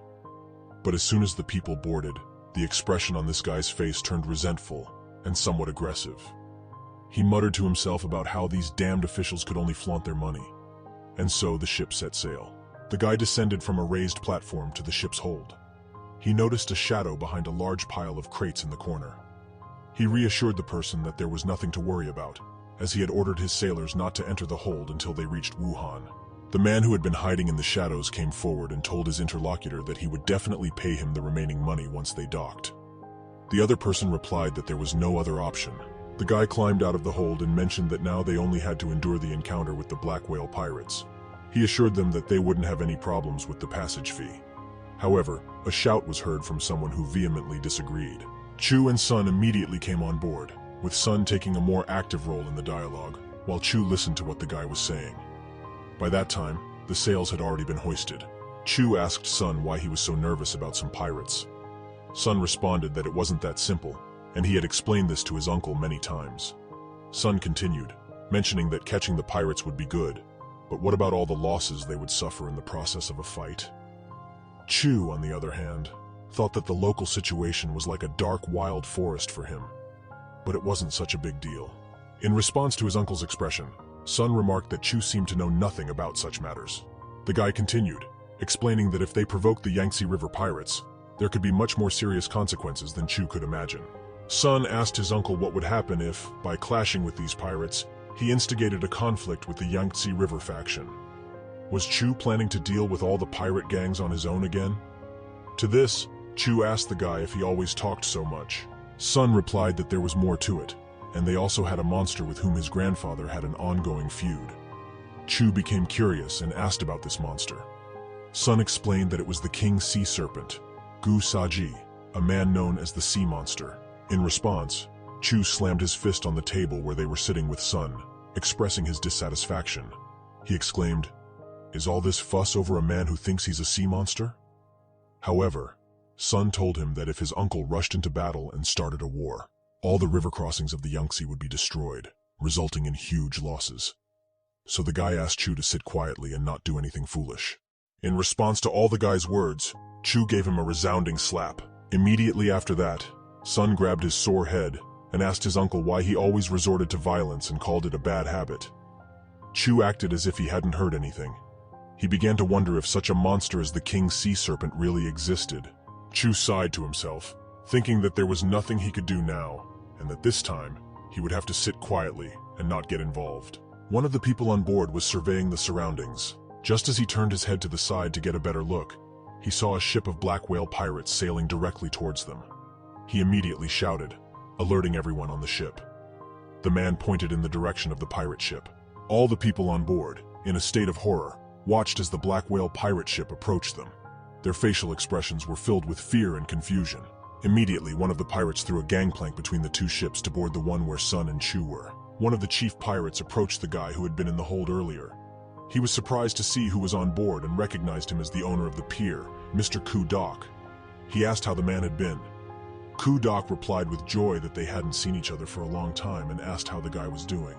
A: But as soon as the people boarded, the expression on this guy's face turned resentful and somewhat aggressive. He muttered to himself about how these damned officials could only flaunt their money. And so the ship set sail. The guy descended from a raised platform to the ship's hold. He noticed a shadow behind a large pile of crates in the corner. He reassured the person that there was nothing to worry about, as he had ordered his sailors not to enter the hold until they reached Wuhan. The man who had been hiding in the shadows came forward and told his interlocutor that he would definitely pay him the remaining money once they docked. The other person replied that there was no other option. The guy climbed out of the hold and mentioned that now they only had to endure the encounter with the Black Whale pirates. He assured them that they wouldn't have any problems with the passage fee. However, a shout was heard from someone who vehemently disagreed. Chu and Sun immediately came on board, with Sun taking a more active role in the dialogue, while Chu listened to what the guy was saying. By that time, the sails had already been hoisted. Chu asked Sun why he was so nervous about some pirates. Sun responded that it wasn't that simple, and he had explained this to his uncle many times. Sun continued, mentioning that catching the pirates would be good, but what about all the losses they would suffer in the process of a fight? Chu, on the other hand, thought that the local situation was like a dark, wild forest for him. But it wasn't such a big deal. In response to his uncle's expression, Sun remarked that Chu seemed to know nothing about such matters. The guy continued, explaining that if they provoked the Yangtze River pirates, there could be much more serious consequences than Chu could imagine. Sun asked his uncle what would happen if, by clashing with these pirates, he instigated a conflict with the Yangtze River faction. Was Chu planning to deal with all the pirate gangs on his own again? To this, Chu asked the guy if he always talked so much. Sun replied that there was more to it, and they also had a monster with whom his grandfather had an ongoing feud. Chu became curious and asked about this monster. Sun explained that it was the king sea serpent, Gu Saji, a man known as the sea monster. In response, Chu slammed his fist on the table where they were sitting with Sun, expressing his dissatisfaction. He exclaimed, "Is all this fuss over a man who thinks he's a sea monster?" However, Sun told him that if his uncle rushed into battle and started a war, all the river crossings of the Yangtze would be destroyed, resulting in huge losses. So the guy asked Chu to sit quietly and not do anything foolish. In response to all the guy's words, Chu gave him a resounding slap. Immediately after that, Sun grabbed his sore head and asked his uncle why he always resorted to violence and called it a bad habit. Chu acted as if he hadn't heard anything. He began to wonder if such a monster as the king sea serpent really existed. Chu sighed to himself, thinking that there was nothing he could do now, and that this time, he would have to sit quietly and not get involved. One of the people on board was surveying the surroundings. Just as he turned his head to the side to get a better look, he saw a ship of Black Whale pirates sailing directly towards them. He immediately shouted, alerting everyone on the ship. The man pointed in the direction of the pirate ship. All the people on board, in a state of horror, watched as the Black Whale pirate ship approached them. Their facial expressions were filled with fear and confusion. Immediately, one of the pirates threw a gangplank between the two ships to board the one where Sun and Chu were. One of the chief pirates approached the guy who had been in the hold earlier. He was surprised to see who was on board and recognized him as the owner of the pier, Mr. Ku Dok. He asked how the man had been. Ku Dok replied with joy that they hadn't seen each other for a long time and asked how the guy was doing.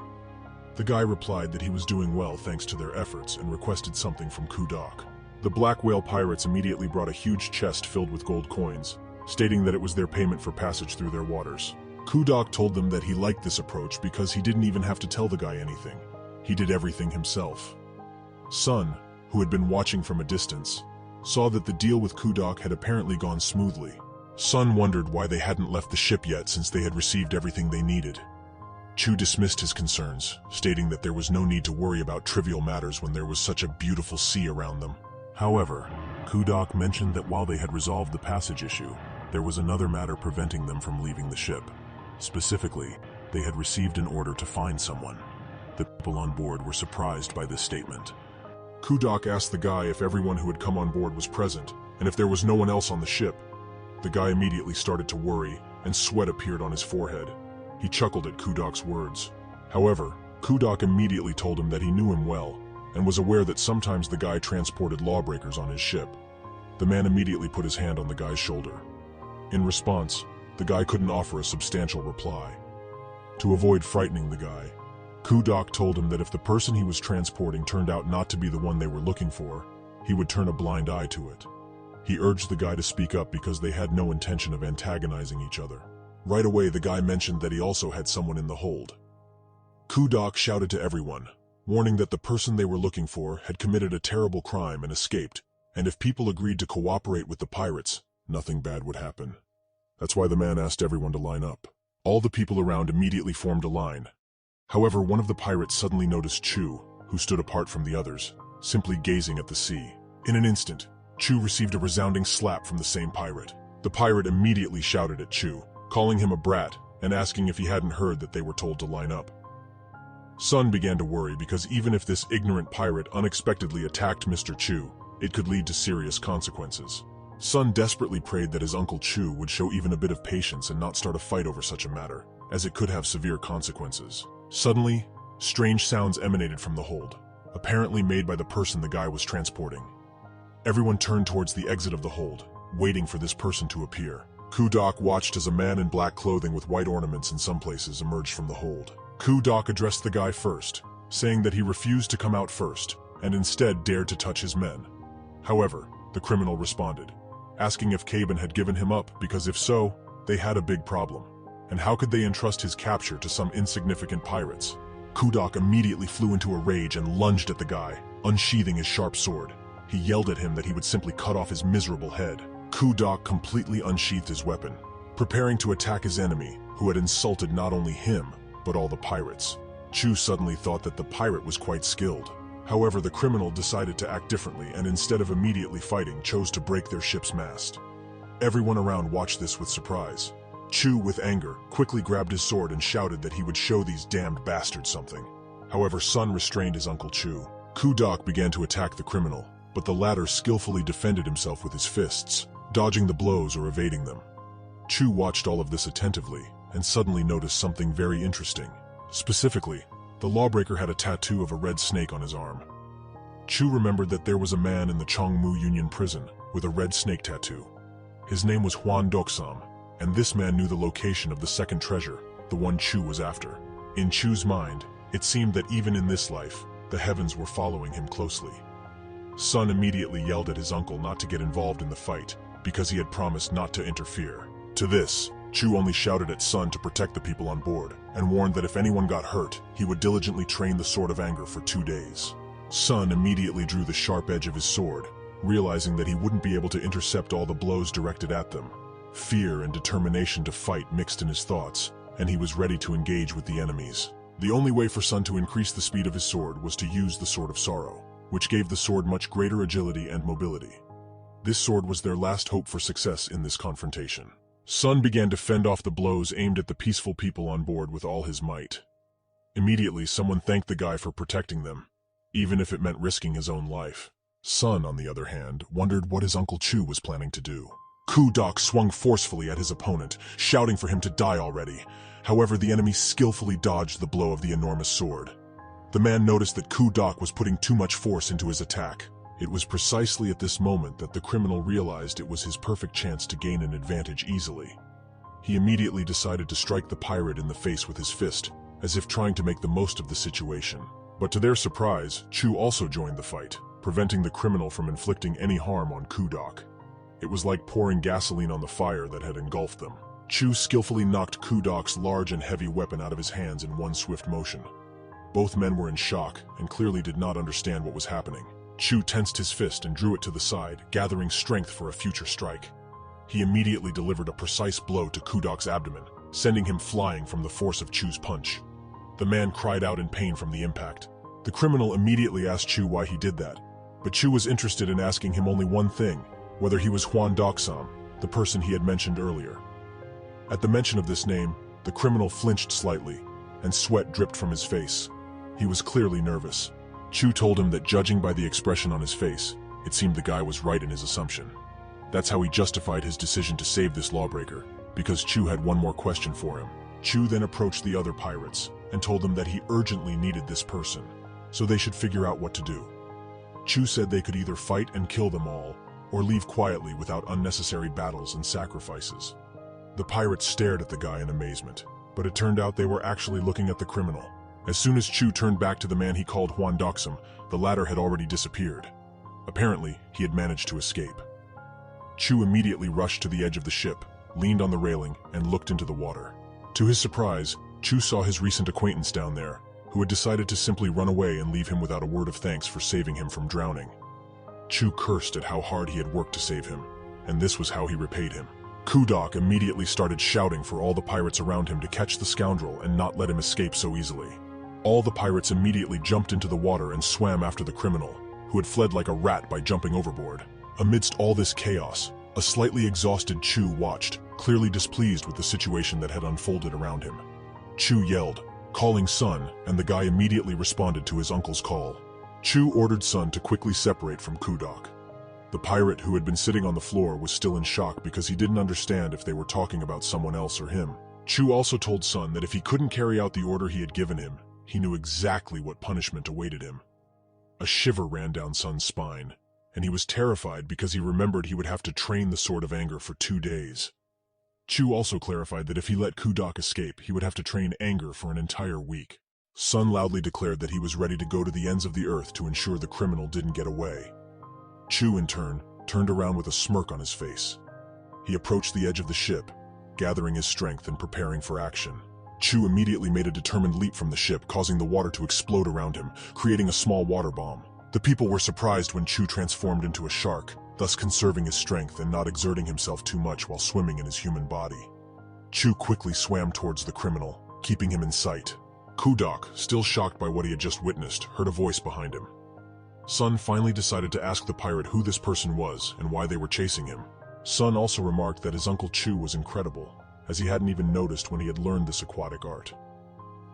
A: The guy replied that he was doing well thanks to their efforts and requested something from Ku Dok. The Black Whale pirates immediately brought a huge chest filled with gold coins, stating that it was their payment for passage through their waters. Ku Dok told them that he liked this approach because he didn't even have to tell the guy anything. He did everything himself. Sun, who had been watching from a distance, saw that the deal with Ku Dok had apparently gone smoothly. Sun wondered why they hadn't left the ship yet since they had received everything they needed. Chu dismissed his concerns, stating that there was no need to worry about trivial matters when there was such a beautiful sea around them. However, Ku Dok mentioned that while they had resolved the passage issue, there was another matter preventing them from leaving the ship. Specifically, they had received an order to find someone. The people on board were surprised by this statement. Ku Dok asked the guy if everyone who had come on board was present, and if there was no one else on the ship. The guy immediately started to worry, and sweat appeared on his forehead. He chuckled at Ku Dok's words. However, Ku Dok immediately told him that he knew him well, and was aware that sometimes the guy transported lawbreakers on his ship. The man immediately put his hand on the guy's shoulder. In response, the guy couldn't offer a substantial reply. To avoid frightening the guy, Kudak told him that if the person he was transporting turned out not to be the one they were looking for, he would turn a blind eye to it. He urged the guy to speak up because they had no intention of antagonizing each other. Right away, the guy mentioned that he also had someone in the hold. Kudak shouted to everyone, warning that the person they were looking for had committed a terrible crime and escaped, and if people agreed to cooperate with the pirates, nothing bad would happen. That's why the man asked everyone to line up. All the people around immediately formed a line. However, one of the pirates suddenly noticed Chu, who stood apart from the others, simply gazing at the sea. In an instant, Chu received a resounding slap from the same pirate. The pirate immediately shouted at Chu, calling him a brat and asking if he hadn't heard that they were told to line up. Sun began to worry because even if this ignorant pirate unexpectedly attacked Mr. Chu, it could lead to serious consequences. Sun desperately prayed that his Uncle Chu would show even a bit of patience and not start a fight over such a matter, as it could have severe consequences. Suddenly, strange sounds emanated from the hold, apparently made by the person the guy was transporting. Everyone turned towards the exit of the hold, waiting for this person to appear. Kudak watched as a man in black clothing with white ornaments in some places emerged from the hold. Kudak addressed the guy first, saying that he refused to come out first, and instead dared to touch his men. However, the criminal responded, asking if Caban had given him up because if so, they had a big problem. And how could they entrust his capture to some insignificant pirates? Kudak immediately flew into a rage and lunged at the guy, unsheathing his sharp sword. He yelled at him that he would simply cut off his miserable head. Kudak completely unsheathed his weapon, preparing to attack his enemy, who had insulted not only him, but all the pirates. Chu suddenly thought that the pirate was quite skilled. However, the criminal decided to act differently and instead of immediately fighting, chose to break their ship's mast. Everyone around watched this with surprise. Chu, with anger, quickly grabbed his sword and shouted that he would show these damned bastards something. However, Sun restrained his Uncle Chu. Kudak began to attack the criminal, but the latter skillfully defended himself with his fists, dodging the blows or evading them. Chu watched all of this attentively and suddenly noticed something very interesting. Specifically, the lawbreaker had a tattoo of a red snake on his arm. Chu remembered that there was a man in the Chongmu Union prison with a red snake tattoo. His name was Huan Doksam, and this man knew the location of the second treasure, the one Chu was after. In Chu's mind, it seemed that even in this life, the heavens were following him closely. Sun immediately yelled at his uncle not to get involved in the fight, because he had promised not to interfere. To this, Chu only shouted at Sun to protect the people on board, and warned that if anyone got hurt, he would diligently train the Sword of Anger for 2 days. Sun immediately drew the sharp edge of his sword, realizing that he wouldn't be able to intercept all the blows directed at them. Fear and determination to fight mixed in his thoughts, and he was ready to engage with the enemies. The only way for Sun to increase the speed of his sword was to use the Sword of Sorrow, which gave the sword much greater agility and mobility. This sword was their last hope for success in this confrontation. Sun began to fend off the blows aimed at the peaceful people on board with all his might. Immediately, someone thanked the guy for protecting them, even if it meant risking his own life. Sun, on the other hand, wondered what his Uncle Chu was planning to do. Kudak swung forcefully at his opponent, shouting for him to die already. However, the enemy skillfully dodged the blow of the enormous sword. The man noticed that Kudak was putting too much force into his attack. It was precisely at this moment that the criminal realized it was his perfect chance to gain an advantage easily. He immediately decided to strike the pirate in the face with his fist, as if trying to make the most of the situation. But to their surprise, Chu also joined the fight, preventing the criminal from inflicting any harm on Kudak. It was like pouring gasoline on the fire that had engulfed them. Chu skillfully knocked Kudak's large and heavy weapon out of his hands in one swift motion. Both men were in shock and clearly did not understand what was happening. Chu tensed his fist and drew it to the side, gathering strength for a future strike. He immediately delivered a precise blow to Kudak's abdomen, sending him flying from the force of Chu's punch. The man cried out in pain from the impact. The criminal immediately asked Chu why he did that, but Chu was interested in asking him only one thing, whether he was Huan Doksam, the person he had mentioned earlier. At the mention of this name, the criminal flinched slightly, and sweat dripped from his face. He was clearly nervous. Chu told him that judging by the expression on his face, it seemed the guy was right in his assumption. That's how he justified his decision to save this lawbreaker, because Chu had one more question for him. Chu then approached the other pirates and told them that he urgently needed this person, so they should figure out what to do. Chu said they could either fight and kill them all, or leave quietly without unnecessary battles and sacrifices. The pirates stared at the guy in amazement, but it turned out they were actually looking at the criminal. As soon as Chu turned back to the man he called Huan Doksum, the latter had already disappeared. Apparently, he had managed to escape. Chu immediately rushed to the edge of the ship, leaned on the railing, and looked into the water. To his surprise, Chu saw his recent acquaintance down there, who had decided to simply run away and leave him without a word of thanks for saving him from drowning. Chu cursed at how hard he had worked to save him, and this was how he repaid him. Kudok immediately started shouting for all the pirates around him to catch the scoundrel and not let him escape so easily. All the pirates immediately jumped into the water and swam after the criminal, who had fled like a rat by jumping overboard. Amidst all this chaos, a slightly exhausted Chu watched, clearly displeased with the situation that had unfolded around him. Chu yelled, calling Sun, and the guy immediately responded to his uncle's call. Chu ordered Sun to quickly separate from Kudok. The pirate who had been sitting on the floor was still in shock because he didn't understand if they were talking about someone else or him. Chu also told Sun that if he couldn't carry out the order he had given him, he knew exactly what punishment awaited him. A shiver ran down Sun's spine, and he was terrified because he remembered he would have to train the Sword of Anger for 2 days. Chu also clarified that if he let Kudok escape, he would have to train anger for an entire week. Sun loudly declared that he was ready to go to the ends of the earth to ensure the criminal didn't get away. Chu, in turn, turned around with a smirk on his face. He approached the edge of the ship, gathering his strength and preparing for action. Chu immediately made a determined leap from the ship, causing the water to explode around him, creating a small water bomb. The people were surprised when Chu transformed into a shark, thus conserving his strength and not exerting himself too much while swimming in his human body. Chu quickly swam towards the criminal, keeping him in sight. Kudok, still shocked by what he had just witnessed, heard a voice behind him. Sun finally decided to ask the pirate who this person was and why they were chasing him. Sun also remarked that his Uncle Chu was incredible, as he hadn't even noticed when he had learned this aquatic art.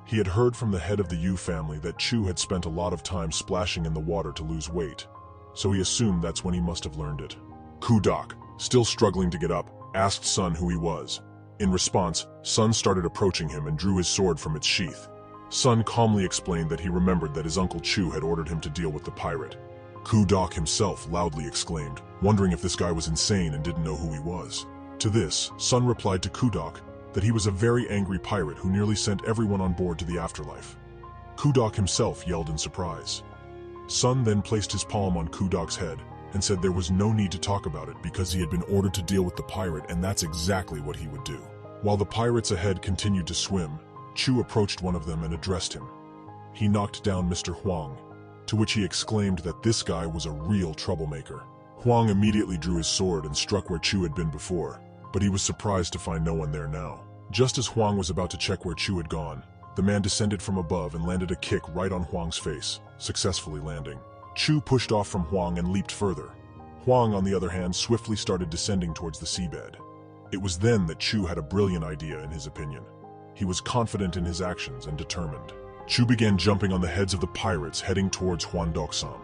A: He had heard from the head of the Yu family that Chu had spent a lot of time splashing in the water to lose weight, so he assumed that's when he must have learned it. Kudok, still struggling to get up, asked Sun who he was. In response, Sun started approaching him and drew his sword from its sheath. Sun calmly explained that he remembered that his Uncle Chu had ordered him to deal with the pirate. Kudok himself loudly exclaimed, wondering if this guy was insane and didn't know who he was. To this, Sun replied to Kudok that he was a very angry pirate who nearly sent everyone on board to the afterlife. Kudok himself yelled in surprise. Sun then placed his palm on Kudok's head and said there was no need to talk about it because he had been ordered to deal with the pirate, and that's exactly what he would do. While the pirates ahead continued to swim, Chu approached one of them and addressed him. He knocked down Mr. Huang, to which he exclaimed that this guy was a real troublemaker. Huang immediately drew his sword and struck where Chu had been before, but he was surprised to find no one there now. Just as Huang was about to check where Chu had gone, the man descended from above and landed a kick right on Huang's face, successfully landing. Chu pushed off from Huang and leaped further. Huang, on the other hand, swiftly started descending towards the seabed. It was then that Chu had a brilliant idea, in his opinion. He was confident in his actions and determined. Chu began jumping on the heads of the pirates heading towards Huan Doksam.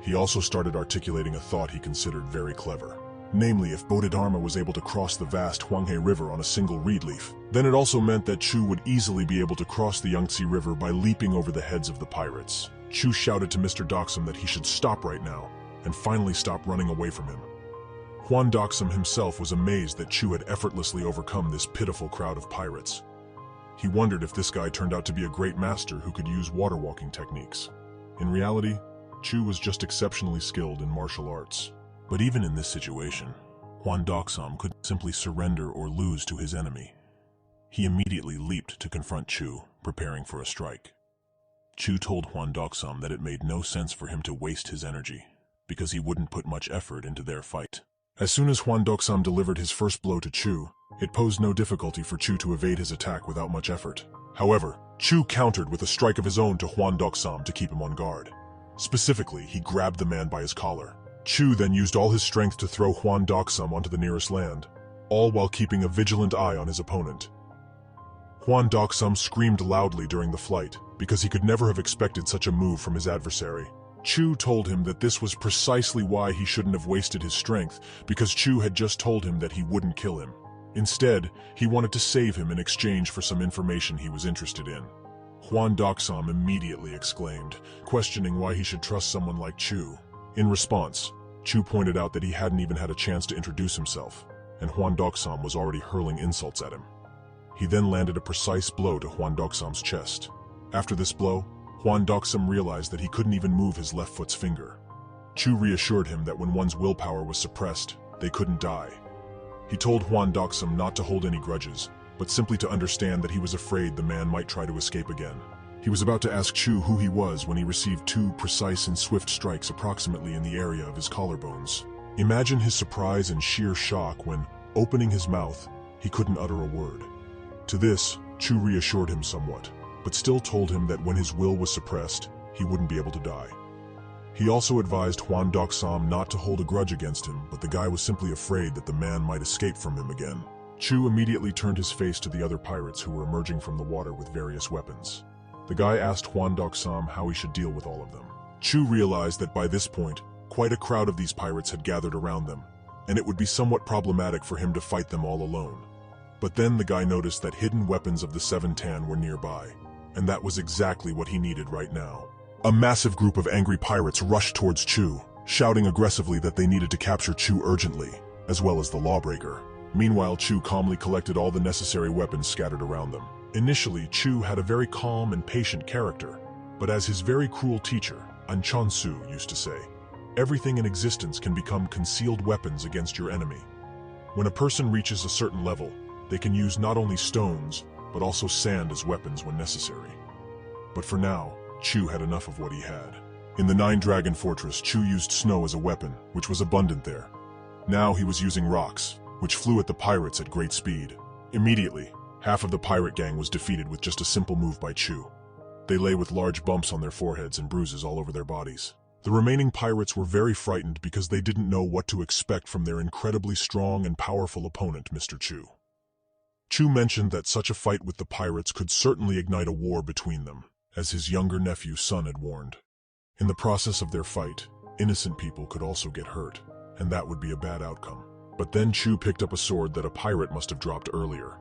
A: He also started articulating a thought he considered very clever. Namely, if Bodhidharma was able to cross the vast Huanghe River on a single reed leaf, then it also meant that Chu would easily be able to cross the Yangtze River by leaping over the heads of the pirates. Chu shouted to Mr. Doksam that he should stop right now, and finally stop running away from him. Huan Doksam himself was amazed that Chu had effortlessly overcome this pitiful crowd of pirates. He wondered if this guy turned out to be a great master who could use water-walking techniques. In reality, Chu was just exceptionally skilled in martial arts. But even in this situation, Huan Doksam couldn't simply surrender or lose to his enemy. He immediately leaped to confront Chu, preparing for a strike. Chu told Huan Doksam that it made no sense for him to waste his energy, because he wouldn't put much effort into their fight. As soon as Huan Doksam delivered his first blow to Chu, it posed no difficulty for Chu to evade his attack without much effort. However, Chu countered with a strike of his own to Huan Doksam to keep him on guard. Specifically, he grabbed the man by his collar. Chu then used all his strength to throw Huan Doksam onto the nearest land, all while keeping a vigilant eye on his opponent. Huan Doksam screamed loudly during the flight, because he could never have expected such a move from his adversary. Chu told him that this was precisely why he shouldn't have wasted his strength, because Chu had just told him that he wouldn't kill him. Instead, he wanted to save him in exchange for some information he was interested in. Huan Doksam immediately exclaimed, questioning why he should trust someone like Chu. In response, Chu pointed out that he hadn't even had a chance to introduce himself, and Huan Doksam was already hurling insults at him. He then landed a precise blow to Huan Doksam's chest. After this blow, Huan Doksum realized that he couldn't even move his left foot's finger. Chu reassured him that when one's willpower was suppressed, they couldn't die. He told Huan Doksum not to hold any grudges, but simply to understand that he was afraid the man might try to escape again. He was about to ask Chu who he was when he received 2 precise and swift strikes approximately in the area of his collarbones. Imagine his surprise and sheer shock when, opening his mouth, he couldn't utter a word. To this, Chu reassured him somewhat, but still told him that when his will was suppressed, he wouldn't be able to die. He also advised Huan Doksum not to hold a grudge against him, but the guy was simply afraid that the man might escape from him again. Chu immediately turned his face to the other pirates who were emerging from the water with various weapons. The guy asked Huan Doksum how he should deal with all of them. Chu realized that by this point, quite a crowd of these pirates had gathered around them, and it would be somewhat problematic for him to fight them all alone. But then the guy noticed that hidden weapons of the Seven Tan were nearby, and that was exactly what he needed right now. A massive group of angry pirates rushed towards Chu, shouting aggressively that they needed to capture Chu urgently, as well as the lawbreaker. Meanwhile, Chu calmly collected all the necessary weapons scattered around them. Initially, Chu had a very calm and patient character, but as his very cruel teacher, An Su, used to say, everything in existence can become concealed weapons against your enemy. When a person reaches a certain level, they can use not only stones, but also sand as weapons when necessary. But for now, Chu had enough of what he had. In the Nine Dragon Fortress, Chu used snow as a weapon, which was abundant there. Now he was using rocks, which flew at the pirates at great speed. Immediately, half of the pirate gang was defeated with just a simple move by Chu. They lay with large bumps on their foreheads and bruises all over their bodies. The remaining pirates were very frightened because they didn't know what to expect from their incredibly strong and powerful opponent, Mr. Chu. Chu mentioned that such a fight with the pirates could certainly ignite a war between them, as his younger nephew Sun had warned. In the process of their fight, innocent people could also get hurt, and that would be a bad outcome. But then Chu picked up a sword that a pirate must have dropped earlier.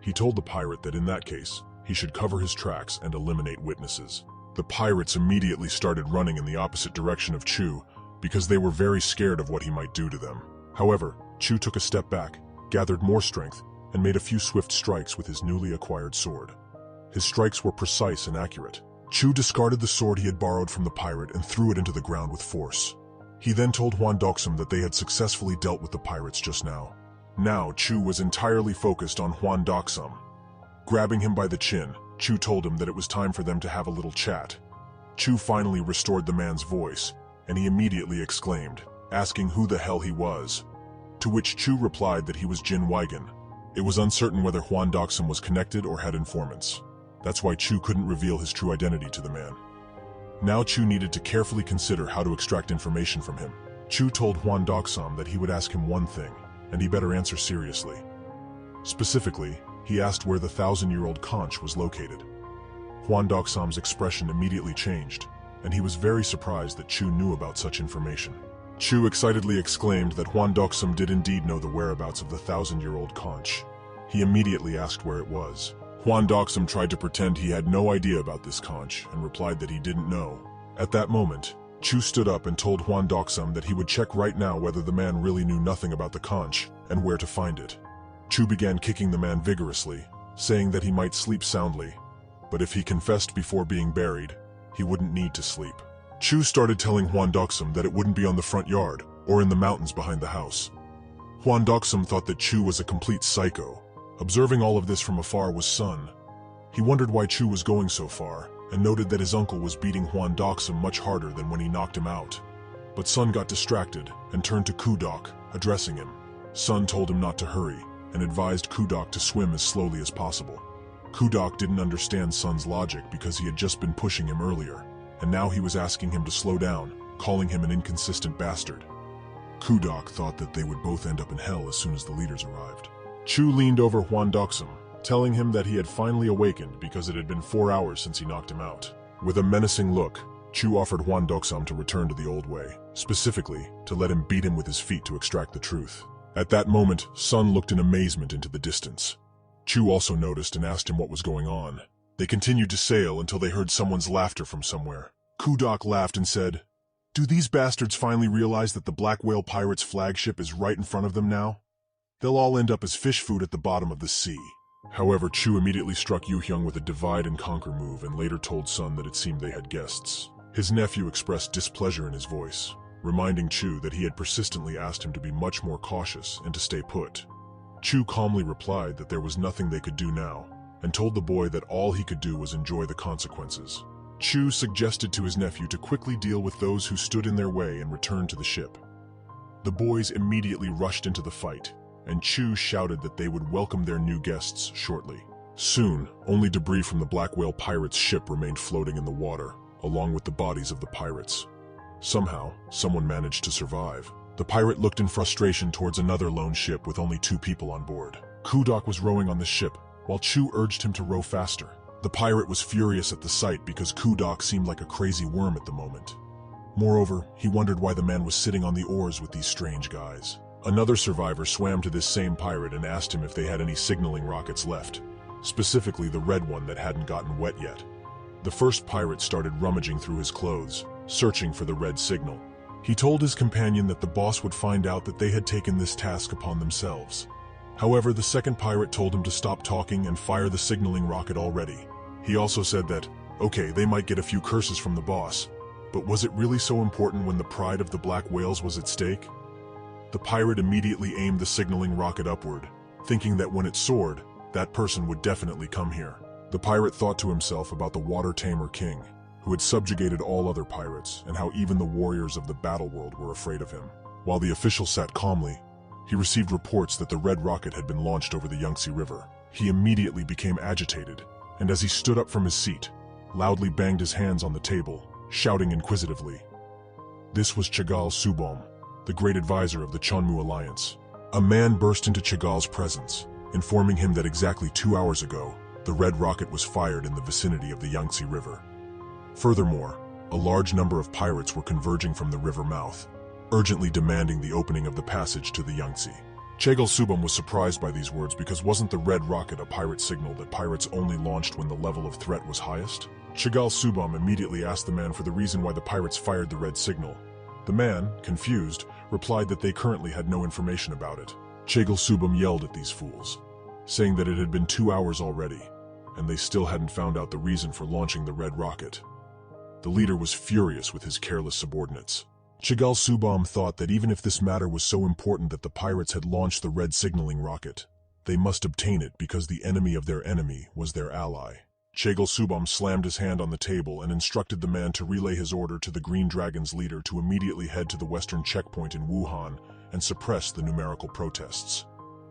A: He told the pirate that in that case, he should cover his tracks and eliminate witnesses. The pirates immediately started running in the opposite direction of Chu because they were very scared of what he might do to them. However, Chu took a step back, gathered more strength, and made a few swift strikes with his newly acquired sword. His strikes were precise and accurate. Chu discarded the sword he had borrowed from the pirate and threw it into the ground with force. He then told Huan Doksum that they had successfully dealt with the pirates just now. Now, Chu was entirely focused on Huan Doksum. Grabbing him by the chin, Chu told him that it was time for them to have a little chat. Chu finally restored the man's voice, and he immediately exclaimed, asking who the hell he was. To which Chu replied that he was Jin Weigen. It was uncertain whether Huan Doksum was connected or had informants. That's why Chu couldn't reveal his true identity to the man. Now Chu needed to carefully consider how to extract information from him. Chu told Huan Doksum that he would ask him one thing, and he better answer seriously. Specifically, he asked where the 1,000-year-old conch was located. Huan Doksum's expression immediately changed, and he was very surprised that Chu knew about such information. Chu excitedly exclaimed that Huan Doksum did indeed know the whereabouts of the 1,000-year-old conch. He immediately asked where it was. Huan Doksum tried to pretend he had no idea about this conch and replied that he didn't know. At that moment, Chu stood up and told Huan Doksum that he would check right now whether the man really knew nothing about the conch and where to find it. Chu began kicking the man vigorously, saying that he might sleep soundly, but if he confessed before being buried, he wouldn't need to sleep. Chu started telling Huan Doksum that it wouldn't be on the front yard or in the mountains behind the house. Huan Doksum thought that Chu was a complete psycho. Observing all of this from afar was Sun. He wondered why Chu was going so far, and noted that his uncle was beating Huan Doksum much harder than when he knocked him out. But Sun got distracted and turned to Kudok, addressing him. Sun told him not to hurry, and advised Kudok to swim as slowly as possible. Kudok didn't understand Sun's logic because he had just been pushing him earlier, and now he was asking him to slow down, calling him an inconsistent bastard. Kudok thought that they would both end up in hell as soon as the leaders arrived. Chu leaned over Huan Doksum, telling him that he had finally awakened because it had been 4 hours since he knocked him out. With a menacing look, Chu offered Huan Doksum to return to the old way, specifically to let him beat him with his feet to extract the truth. At that moment, Sun looked in amazement into the distance. Chu also noticed and asked him what was going on. They continued to sail until they heard someone's laughter from somewhere. Kudok laughed and said, "Do these bastards finally realize that the Black Whale Pirates' flagship is right in front of them now? They'll all end up as fish food at the bottom of the sea." However, Chu immediately struck Yu Hyung with a divide-and-conquer move and later told Sun that it seemed they had guests. His nephew expressed displeasure in his voice, reminding Chu that he had persistently asked him to be much more cautious and to stay put. Chu calmly replied that there was nothing they could do now, and told the boy that all he could do was enjoy the consequences. Chu suggested to his nephew to quickly deal with those who stood in their way and return to the ship. The boys immediately rushed into the fight, and Chu shouted that they would welcome their new guests shortly. Soon, only debris from the Black Whale pirates' ship remained floating in the water, along with the bodies of the pirates. Somehow, someone managed to survive. The pirate looked in frustration towards another lone ship with only 2 people on board. Kudok was rowing on the ship, while Chu urged him to row faster. The pirate was furious at the sight because Kudok seemed like a crazy worm at the moment. Moreover, he wondered why the man was sitting on the oars with these strange guys. Another survivor swam to this same pirate and asked him if they had any signaling rockets left, specifically the red one that hadn't gotten wet yet. The first pirate started rummaging through his clothes, searching for the red signal. He told his companion that the boss would find out that they had taken this task upon themselves. However, the second pirate told him to stop talking and fire the signaling rocket already. He also said that, okay, they might get a few curses from the boss, but was it really so important when the pride of the Black Whales was at stake? The pirate immediately aimed the signaling rocket upward, thinking that when it soared, that person would definitely come here. The pirate thought to himself about the Water Tamer King, who had subjugated all other pirates, and how even the warriors of the battle world were afraid of him. While the official sat calmly, he received reports that the red rocket had been launched over the Yangtze River. He immediately became agitated, and as he stood up from his seat, loudly banged his hands on the table, shouting inquisitively. This was Chagal Subom, the great advisor of the Chonmu Alliance. A man burst into Chagal's presence, informing him that exactly 2 hours ago, the red rocket was fired in the vicinity of the Yangtze River. Furthermore, a large number of pirates were converging from the river mouth, urgently demanding the opening of the passage to the Yangtze. Chagal Subom was surprised by these words because wasn't the red rocket a pirate signal that pirates only launched when the level of threat was highest? Chagal Subom immediately asked the man for the reason why the pirates fired the red signal. The man, confused, replied that they currently had no information about it. Chagal Subom yelled at these fools, saying that it had been 2 hours already, and they still hadn't found out the reason for launching the red rocket. The leader was furious with his careless subordinates. Chagal Subom thought that even if this matter was so important that the pirates had launched the red signaling rocket, they must obtain it because the enemy of their enemy was their ally. Chagal Subom slammed his hand on the table and instructed the man to relay his order to the Green Dragon's leader to immediately head to the western checkpoint in Wuhan and suppress the numerical protests.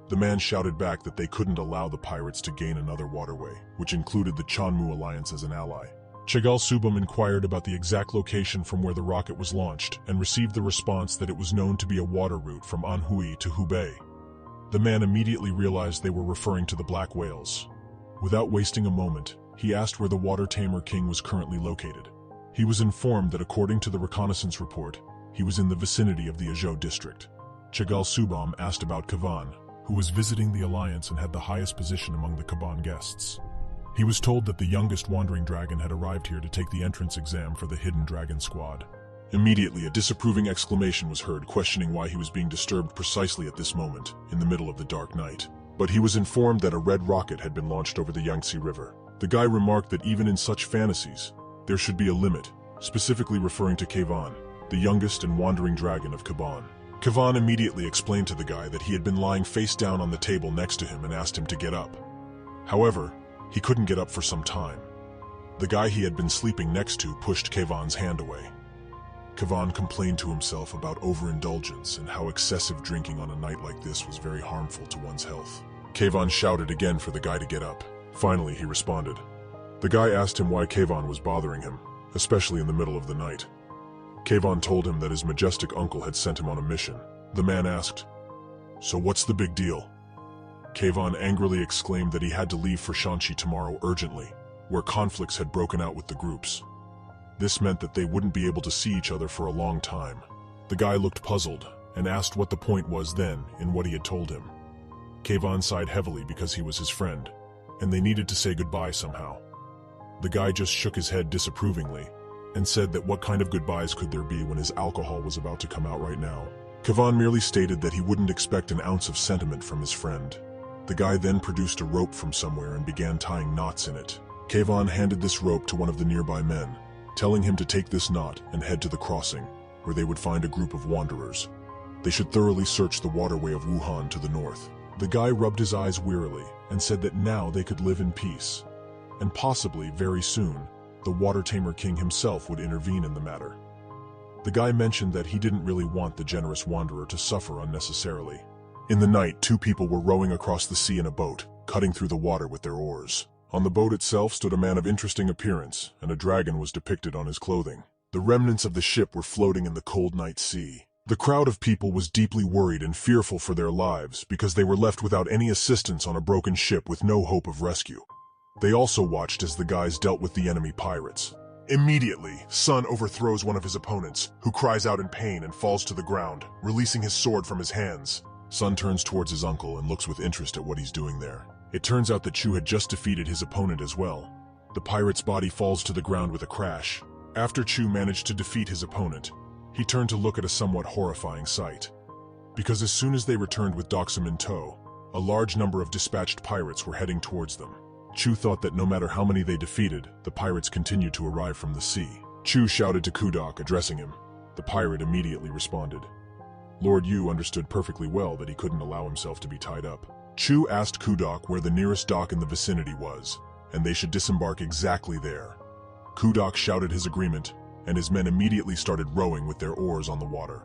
A: The man shouted back that they couldn't allow the pirates to gain another waterway, which included the Chonmu Alliance as an ally. Chagal Subom inquired about the exact location from where the rocket was launched and received the response that it was known to be a water route from Anhui to Hubei. The man immediately realized they were referring to the Black Whales. Without wasting a moment, he asked where the Water Tamer King was currently located. He was informed that according to the reconnaissance report, he was in the vicinity of the Azhou district. Chagal Subom asked about Kavan, who was visiting the Alliance and had the highest position among the Kaban guests. He was told that the youngest Wandering Dragon had arrived here to take the entrance exam for the Hidden Dragon Squad. Immediately, a disapproving exclamation was heard, questioning why he was being disturbed precisely at this moment, in the middle of the dark night. But he was informed that a red rocket had been launched over the Yangtze River. The guy remarked that even in such fantasies, there should be a limit, specifically referring to Kavan, the youngest and Wandering Dragon of Kaban. Kavan immediately explained to the guy that he had been lying face down on the table next to him and asked him to get up. However, he couldn't get up for some time. The guy he had been sleeping next to pushed Kavan's hand away. Kavan complained to himself about overindulgence and how excessive drinking on a night like this was very harmful to one's health. Kavan shouted again for the guy to get up. Finally, he responded. The guy asked him why Kavan was bothering him, especially in the middle of the night. Kavan told him that his majestic uncle had sent him on a mission. The man asked, "So what's the big deal?" Kavan angrily exclaimed that he had to leave for Shanxi tomorrow urgently, where conflicts had broken out with the groups. This meant that they wouldn't be able to see each other for a long time. The guy looked puzzled and asked what the point was then in what he had told him. Kavan sighed heavily because he was his friend, and they needed to say goodbye somehow. The guy just shook his head disapprovingly and said that what kind of goodbyes could there be when his alcohol was about to come out right now. Kavan merely stated that he wouldn't expect an ounce of sentiment from his friend. The guy then produced a rope from somewhere and began tying knots in it. Kayvon handed this rope to one of the nearby men, telling him to take this knot and head to the crossing, where they would find a group of wanderers. They should thoroughly search the waterway of Wuhan to the north. The guy rubbed his eyes wearily and said that now they could live in peace. And possibly, very soon, the water tamer king himself would intervene in the matter. The guy mentioned that he didn't really want the generous wanderer to suffer unnecessarily. In the night, two people were rowing across the sea in a boat, cutting through the water with their oars. On the boat itself stood a man of interesting appearance, and a dragon was depicted on his clothing. The remnants of the ship were floating in the cold night sea. The crowd of people was deeply worried and fearful for their lives because they were left without any assistance on a broken ship with no hope of rescue. They also watched as the guys dealt with the enemy pirates. Immediately, Sun overthrows one of his opponents, who cries out in pain and falls to the ground, releasing his sword from his hands. Sun turns towards his uncle and looks with interest at what he's doing there. It turns out that Chu had just defeated his opponent as well. The pirate's body falls to the ground with a crash. After Chu managed to defeat his opponent, he turned to look at a somewhat horrifying sight. Because as soon as they returned with Doxum in tow, a large number of dispatched pirates were heading towards them. Chu thought that no matter how many they defeated, the pirates continued to arrive from the sea. Chu shouted to Kudok, addressing him. The pirate immediately responded. Lord Yu understood perfectly well that he couldn't allow himself to be tied up. Chu asked Kudok where the nearest dock in the vicinity was, and they should disembark exactly there. Kudok shouted his agreement, and his men immediately started rowing with their oars on the water.